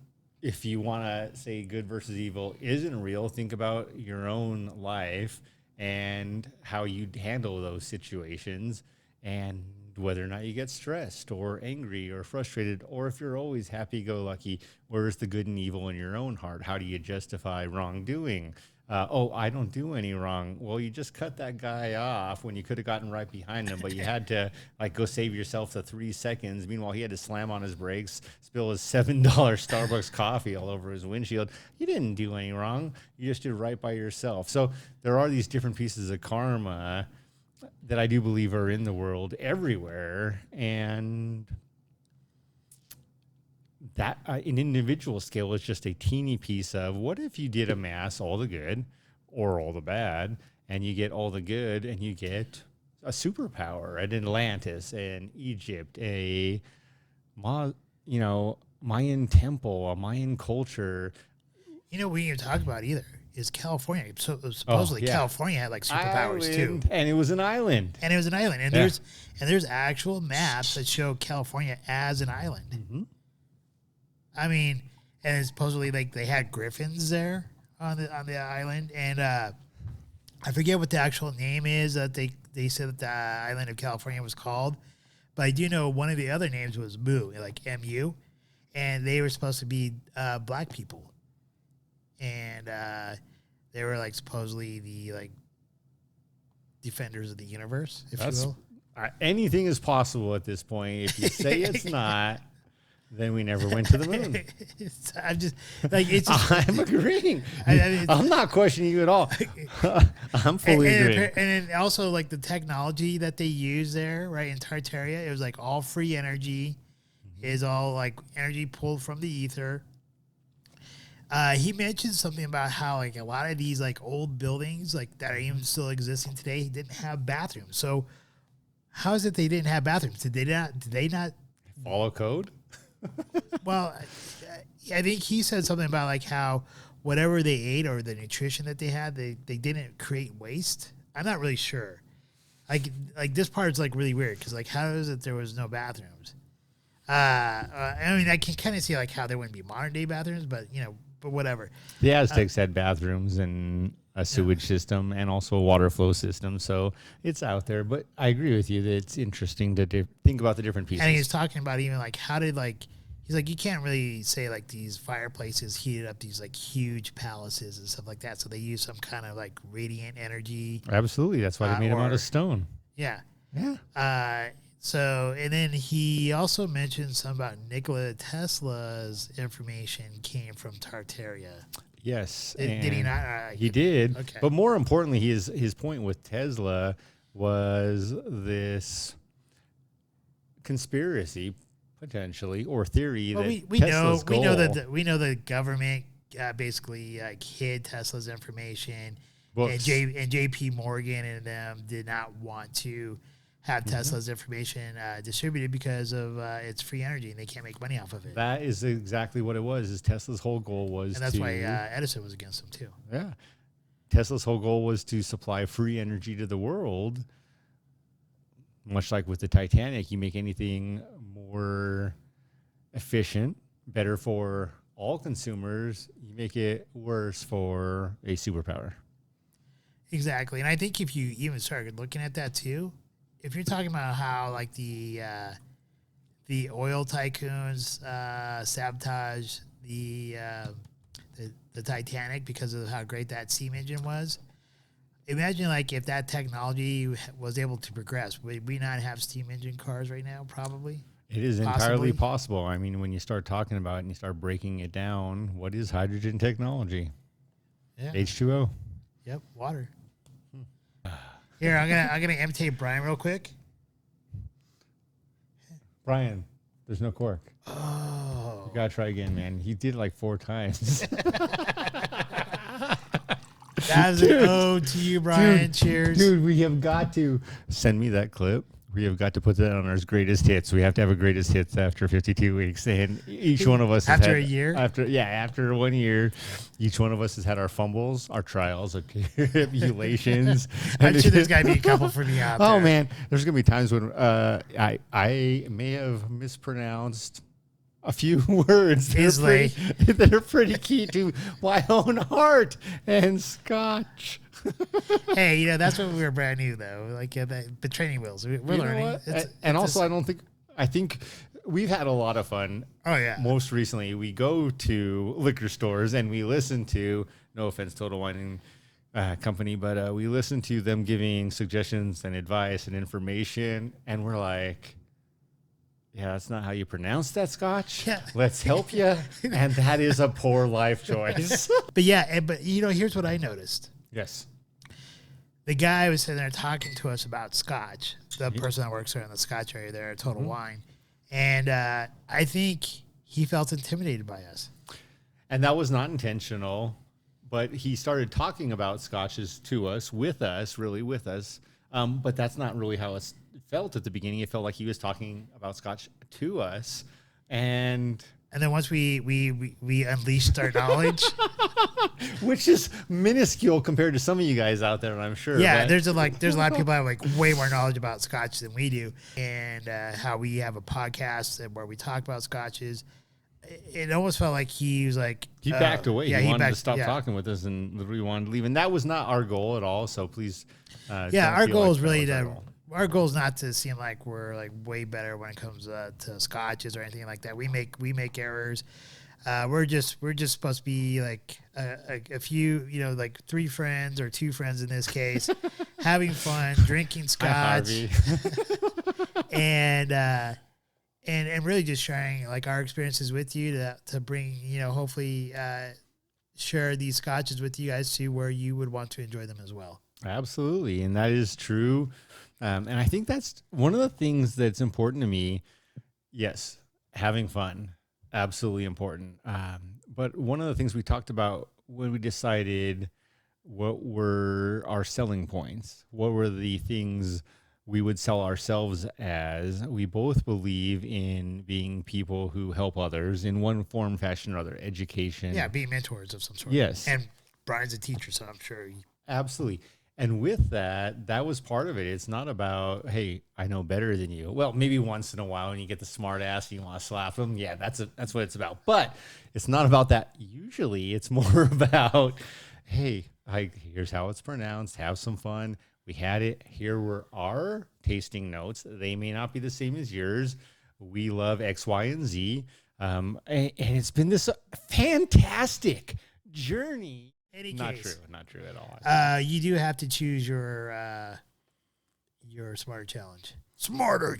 if you want to say good versus evil isn't real, think about your own life and how you handle those situations and whether or not you get stressed or angry or frustrated, or if you're always happy-go-lucky. Where's the good and evil in your own heart? How do you justify wrongdoing? I don't do any wrong. Well, you just cut that guy off when you could have gotten right behind him, but you had to like go save yourself the 3 seconds. Meanwhile, he had to slam on his brakes, spill his $7 Starbucks coffee all over his windshield. You didn't do any wrong. You just did right by yourself. So there are these different pieces of karma that I do believe are in the world everywhere. And that an individual scale is just a teeny piece of what if you did amass all the good or all the bad, and you get all the good and you get a superpower, an Atlantis, an Egypt, Mayan temple, a Mayan culture. You know, we didn't even talk about either is California. So supposedly California had like superpowers too, and it was an island. And there's actual maps that show California as an island. Mm-hmm. I mean, and supposedly like they had griffins there on the island, and I forget what the actual name is that they said that the island of California was called, but I do know one of the other names was Mu, like MU, and they were supposed to be black people, and they were like supposedly the like defenders of the universe, if you will. Anything is possible at this point. If you say it's not. Then we never went to the moon. I'm agreeing. I'm not questioning you at all. I'm fully agreeing. And then also like the technology that they use there, right, in Tartaria, it was like all free energy, is all like energy pulled from the ether. He mentioned something about how like a lot of these like old buildings like that are even still existing today didn't have bathrooms. So how is it they didn't have bathrooms? Did they not follow code? Well, I think he said something about like how whatever they ate or the nutrition that they had, they didn't create waste. I'm not really sure. Like this part's like really weird because like how is it there was no bathrooms? I mean I can kind of see like how there wouldn't be modern day bathrooms, but whatever. The Aztecs had bathrooms and a sewage system and also a water flow system, so it's out there. But I agree with you that it's interesting to think about the different pieces. And he's talking about even like how did like he's like you can't really say like these fireplaces heated up these like huge palaces and stuff like that. So they use some kind of like radiant energy. Absolutely, that's why they made them out of stone. Yeah. Yeah. So and then he also mentioned something about Nikola Tesla's information came from Tartaria. Yes. Did he not? He did. Okay. But more importantly, his point with Tesla was this conspiracy, potentially, or theory that we Tesla's know goal, we know the government basically hid Tesla's information, books. and J.P. Morgan and them did not want to have Tesla's information distributed because of its free energy, and they can't make money off of it. That is exactly what it was. Is Tesla's whole goal was, and that's why Edison was against them too. Yeah, Tesla's whole goal was to supply free energy to the world. Much like with the Titanic, you make anything more efficient, better for all consumers, you make it worse for a superpower. Exactly. And I think if you even started looking at that too, if you're talking about how like the oil tycoons sabotage the Titanic because of how great that steam engine was, imagine like if that technology was able to progress, would we not have steam engine cars right now? Probably. It is entirely possible. I mean, when you start talking about it and you start breaking it down, what is hydrogen technology? Yeah. H2O. Yep, water. Here, I'm gonna imitate Brian real quick. Brian, there's no cork. Oh. You gotta try again, man. He did it like 4 times. That is an ode to you, Brian. Cheers. Dude, we have got to send me that clip. We have got to put that on our greatest hits. We have to have a greast hits after 52 weeks. And each one of us has after had, a year? After 1 year, each one of us has had our fumbles, our trials, our tribulations. I'm sure there's got to be a couple for me out there. Oh, man. There's going to be times when I may have mispronounced a few words that are pretty key to my own heart and Scotch. Hey, that's when we were brand new, though. Like the training wheels, we're learning. I think we've had a lot of fun. Oh yeah. Most recently, we go to liquor stores and we listen to. No offense, Total Wine Company, but we listen to them giving suggestions and advice and information, and we're like, yeah, that's not how you pronounce that, Scotch. Yeah. Let's help you. And that is a poor life choice. But here's what I noticed. Yes. The guy was sitting there talking to us about Scotch, the person that works there in the Scotch area there at Total Wine. And I think he felt intimidated by us. And that was not intentional, but he started talking about Scotches to us, with us. But that's not really how it felt at the beginning. It felt like he was talking about Scotch to us. And then once we unleashed our knowledge, which is minuscule compared to some of you guys out there, I'm sure. Yeah, there's a lot of people that have like way more knowledge about Scotch than we do, and how we have a podcast where we talk about Scotches. It almost felt like he was like he backed away. Yeah, he wanted to stop talking with us and literally wanted to leave, and that was not our goal at all. So please, our goal is really our goal is not to seem like we're like way better when it comes to Scotches or anything like that. We make errors. We're just supposed to be like a few, like 3 friends or 2 friends in this case, having fun, drinking Scotch, and really just sharing like our experiences with you to bring, hopefully share these Scotches with you guys to where you would want to enjoy them as well. Absolutely, and that is true. And I think that's one of the things that's important to me. Yes, having fun, absolutely important. But one of the things we talked about when we decided what were our selling points, what were the things we would sell ourselves as, we both believe in being people who help others in one form, fashion, or other. Education. Yeah, being mentors of some sort. Yes. And Brian's a teacher, so I'm sure. Absolutely. And with that was part of it. It's not about, hey, I know better than you. Well, maybe once in a while when you get the smart ass and you want to slap them. Yeah, that's what it's about. But it's not about that. Usually it's more about, hey, here's how it's pronounced. Have some fun. We had it. Here were our tasting notes. They may not be the same as yours. We love X, Y, and Z. And it's been this fantastic journey. Not true at all. You do have to choose your smarter challenge. Smarter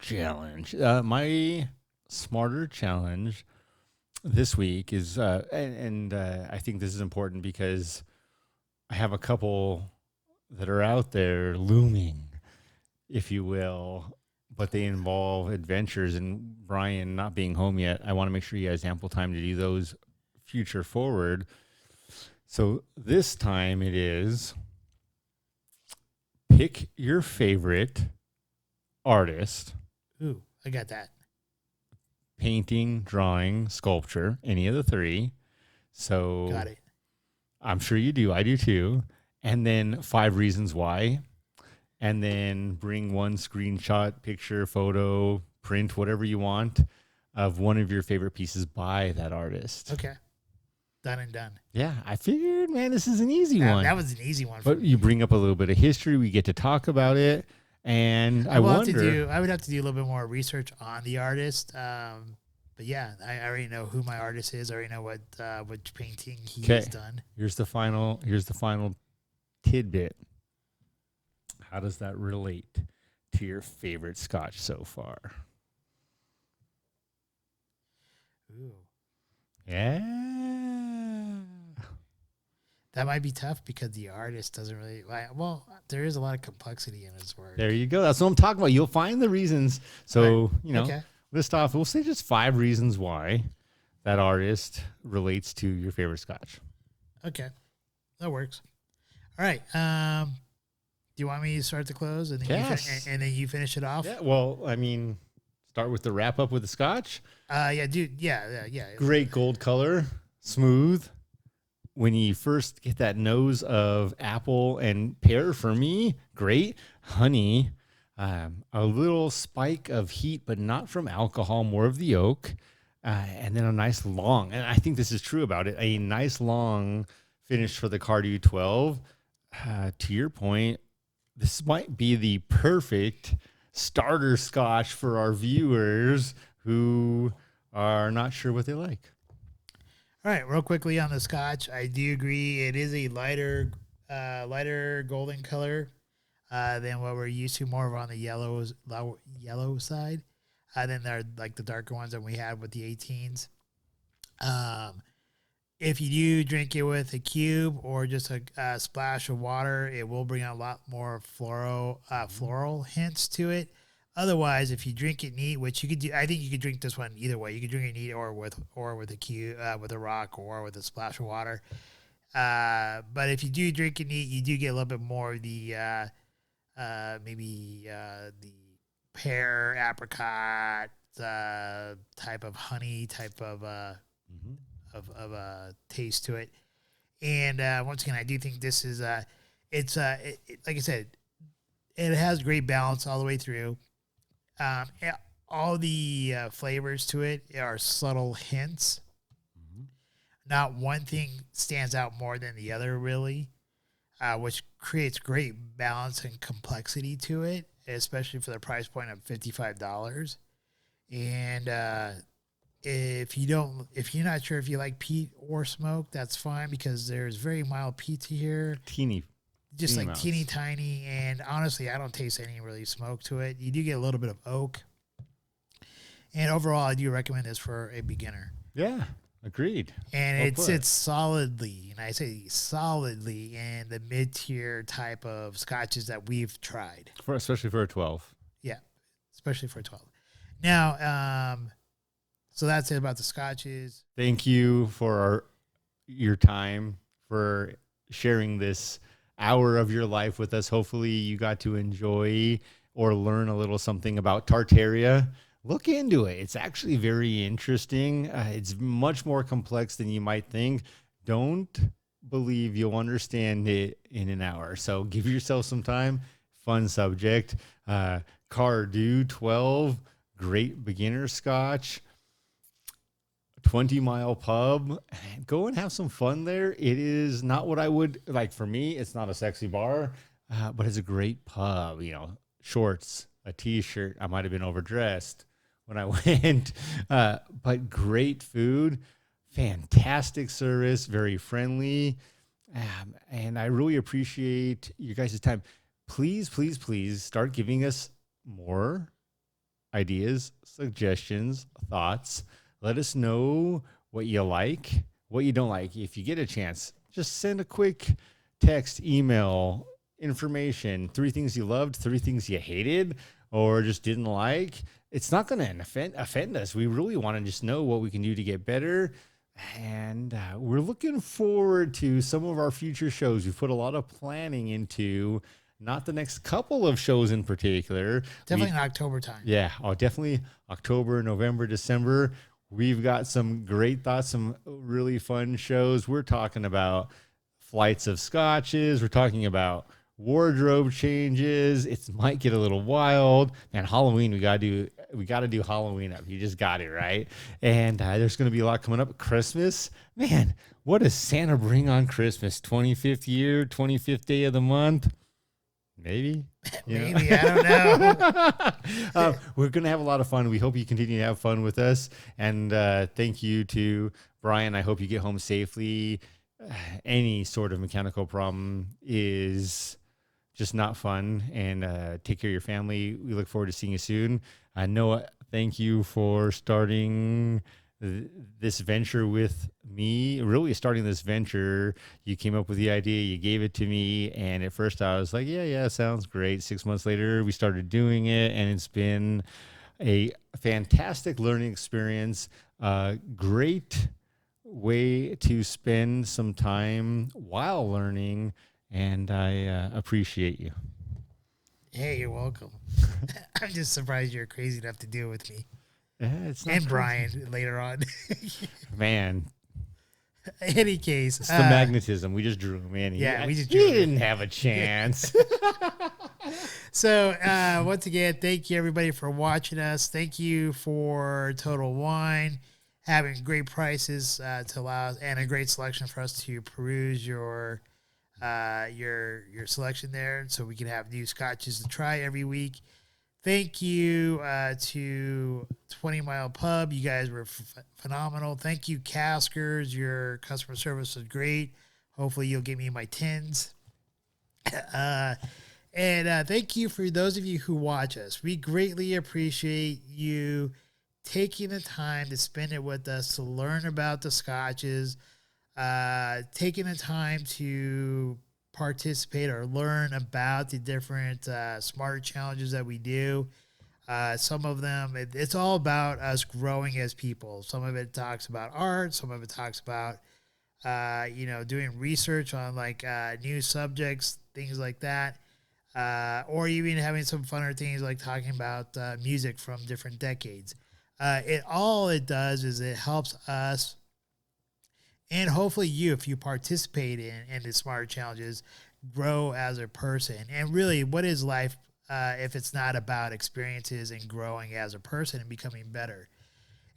challenge. My smarter challenge this week is, and I think this is important because I have a couple that are out there looming, if you will, but they involve adventures. And Brian not being home yet, I want to make sure you guys have ample time to do those future forward. So this time it is pick your favorite artist. Ooh, I got that. Painting, drawing, sculpture, any of the 3. So got it. I'm sure you do. I do too. And then 5 reasons why. And then bring one screenshot, picture, photo, print, whatever you want of one of your favorite pieces by that artist. Okay. Done and done. Yeah, I figured, man, this is an easy one. That was an easy one. But you bring up a little bit of history. We get to talk about it. And I wonder. I would have to do a little bit more research on the artist. But yeah, I already know who my artist is. I already know what painting he has done. Here's the final tidbit. How does that relate to your favorite Scotch so far? Ooh. Yeah. That might be tough because the artist doesn't really there is a lot of complexity in his work. There you go. That's what I'm talking about. You'll find the reasons. So, list off, we'll say just 5 reasons why that artist relates to your favorite Scotch. Okay. That works. All right. Do you want me to start the close and then, and then you finish it off? Yeah. Well, I mean, start with the wrap up with the Scotch. Yeah, dude. Yeah. Great gold color, smooth. When you first get that nose of apple and pear, for me, great. Honey, a little spike of heat, but not from alcohol, more of the oak. And then a nice long, and I think this is true about it, a nice long finish for the Cardhu 12. To your point, this might be the perfect starter Scotch for our viewers who are not sure what they like. All right, real quickly on the Scotch, I do agree it is a lighter golden color than what we're used to, more on the yellow side. Then there are like the darker ones that we had with the 18s. If you do drink it with a cube or just a splash of water, it will bring out a lot more floral hints to it. Otherwise, if you drink it neat, which you could do, I think you could drink this one either way. You could drink it neat or with a cube, with a rock or with a splash of water. But if you do drink it neat, you do get a little bit more of the maybe the pear, apricot type of honey type of taste to it. And once again, I do think this is like I said, it has great balance all the way through. All the flavors to it are subtle hints. Not one thing stands out more than the other, really, which creates great balance and complexity to it, especially for the price point of $55. And if you're not sure if you like peat or smoke, that's fine because there's very mild peat here. Just like amounts. Teeny tiny, and honestly, I don't taste any really smoke to it. You do get a little bit of oak. And overall, I do recommend this for a beginner. Yeah, agreed. And it sits solidly, and I say solidly, in the mid-tier type of scotches that we've tried. Especially for a 12. Yeah, especially for a 12. Now, so that's it about the scotches. Thank you for your time, for sharing this hour of your life with us. Hopefully you got to enjoy or learn a little something about Tartaria. Look into it. It's actually very interesting. It's much more complex than you might think. Don't believe you'll understand it in an hour. So give yourself some time. Fun subject. Cardhu 12, great beginner Scotch. 20-mile pub. Go and have some fun there. It is not what I would like. For me, it's not a sexy bar, but it's a great pub. Shorts, a t-shirt. I might have been overdressed when I went, but great food, fantastic service, very friendly, and I really appreciate you guys' time. Please start giving us more ideas, suggestions, thoughts. Let us know what you like, what you don't like. If you get a chance, just send a quick text, email, information, 3 things you loved, 3 things you hated, or just didn't like. It's not going to offend us. We really want to just know what we can do to get better. And we're looking forward to some of our future shows. We've put a lot of planning into not the next couple of shows in particular. Definitely in October time. Yeah, definitely October, November, December. We've got some great thoughts, some really fun shows. We're talking about flights of scotches. We're talking about wardrobe changes. It might get a little wild. And Halloween, we gotta do Halloween up. You just got it, right? And there's gonna be a lot coming up. Christmas, man, what does Santa bring on Christmas? 25th year, 25th day of the month. Maybe. Maybe. I don't know. We're going to have a lot of fun. We hope you continue to have fun with us. And thank you to Brian. I hope you get home safely. Any sort of mechanical problem is just not fun. And take care of your family. We look forward to seeing you soon. Noah, thank you for starting this venture with me. Really starting this venture, you came up with the idea, you gave it to me, and at first I was like, yeah, sounds great. 6 months later, we started doing it, and it's been a fantastic learning experience. Great way to spend some time while learning, and I appreciate you. Hey, you're welcome. I'm just surprised you're crazy enough to deal with me. It's not And crazy. Brian later on. Man, Any case. it's the magnetism. We just drew him in. Yeah, we just drew him He in. didn't have a chance. So, once again, thank you everybody for watching us. Thank you for Total Wine having great prices to allow us, and a great selection for us to peruse your selection there, so we can have new scotches to try every week. Thank you to 20 Mile Pub. You guys were phenomenal. Thank you, Caskers. Your customer service was great. Hopefully, you'll give me my tins. And thank you for those of you who watch us. We greatly appreciate you taking the time to spend it with us, to learn about the scotches, taking the time to participate or learn about the different smarter challenges that we do. Some of them, it's all about us growing as people. Some of it talks about art. Some of it talks about, doing research on like new subjects, things like that. Or even having some funner things like talking about music from different decades. It does is it helps us, and hopefully you, if you participate in the smarter challenges, grow as a person. And really, what is life if it's not about experiences and growing as a person and becoming better?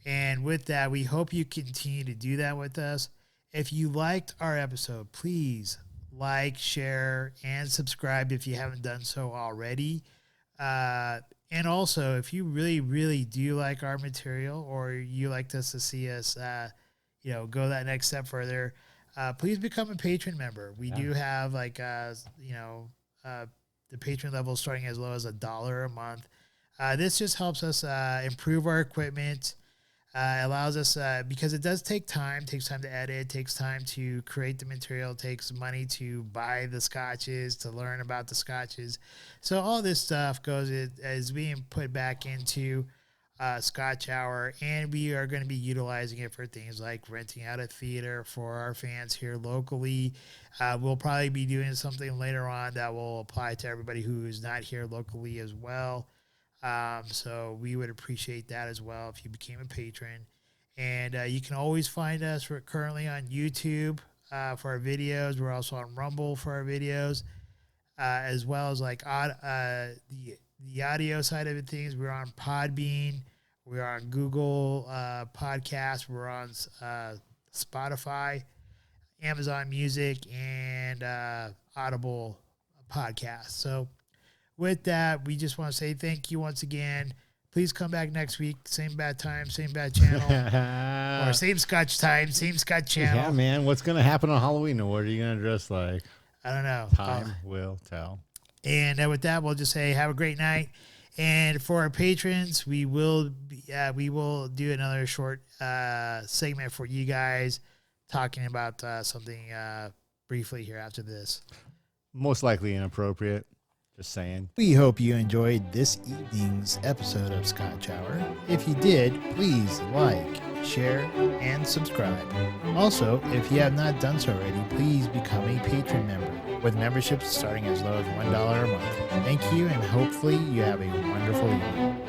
And with that, we hope you continue to do that with us. If you liked our episode, please like, share, and subscribe if you haven't done so already. And also, if you really, really do like our material, or you like us to see us go that next step further, please become a patron member. We do have the patron level starting as low as $1 a month. This just helps us improve our equipment. Allows us, because it does take time, takes time to edit, takes time to create the material, takes money to buy the scotches, to learn about the scotches. So all this stuff is being put back into Scotch Hour, and we are going to be utilizing it for things like renting out a theater for our fans here locally. We'll probably be doing something later on that will apply to everybody who is not here locally as well. So we would appreciate that as well if you became a patron. And you can always find us currently on YouTube for our videos. We're also on Rumble for our videos, as well as like the audio side of things. We're on Podbean. We're on Google Podcasts. We're on Spotify, Amazon Music, and Audible Podcasts. So with that, we just want to say thank you once again. Please come back next week. Same bad time, same bad channel. Or same Scotch time, same Scotch channel. Yeah, man. What's going to happen on Halloween? What are you going to dress like? I don't know. Time will tell. And with that, we'll just say have a great night. And for our patrons, we will do another short segment for you guys, talking about something briefly here after this. Most likely inappropriate. Just saying. We hope you enjoyed this evening's episode of Scotch Hour. If you did, please like, share, and subscribe. Also, if you have not done so already, please become a patron member, with memberships starting as low as $1 a month. Thank you, and hopefully you have a wonderful evening.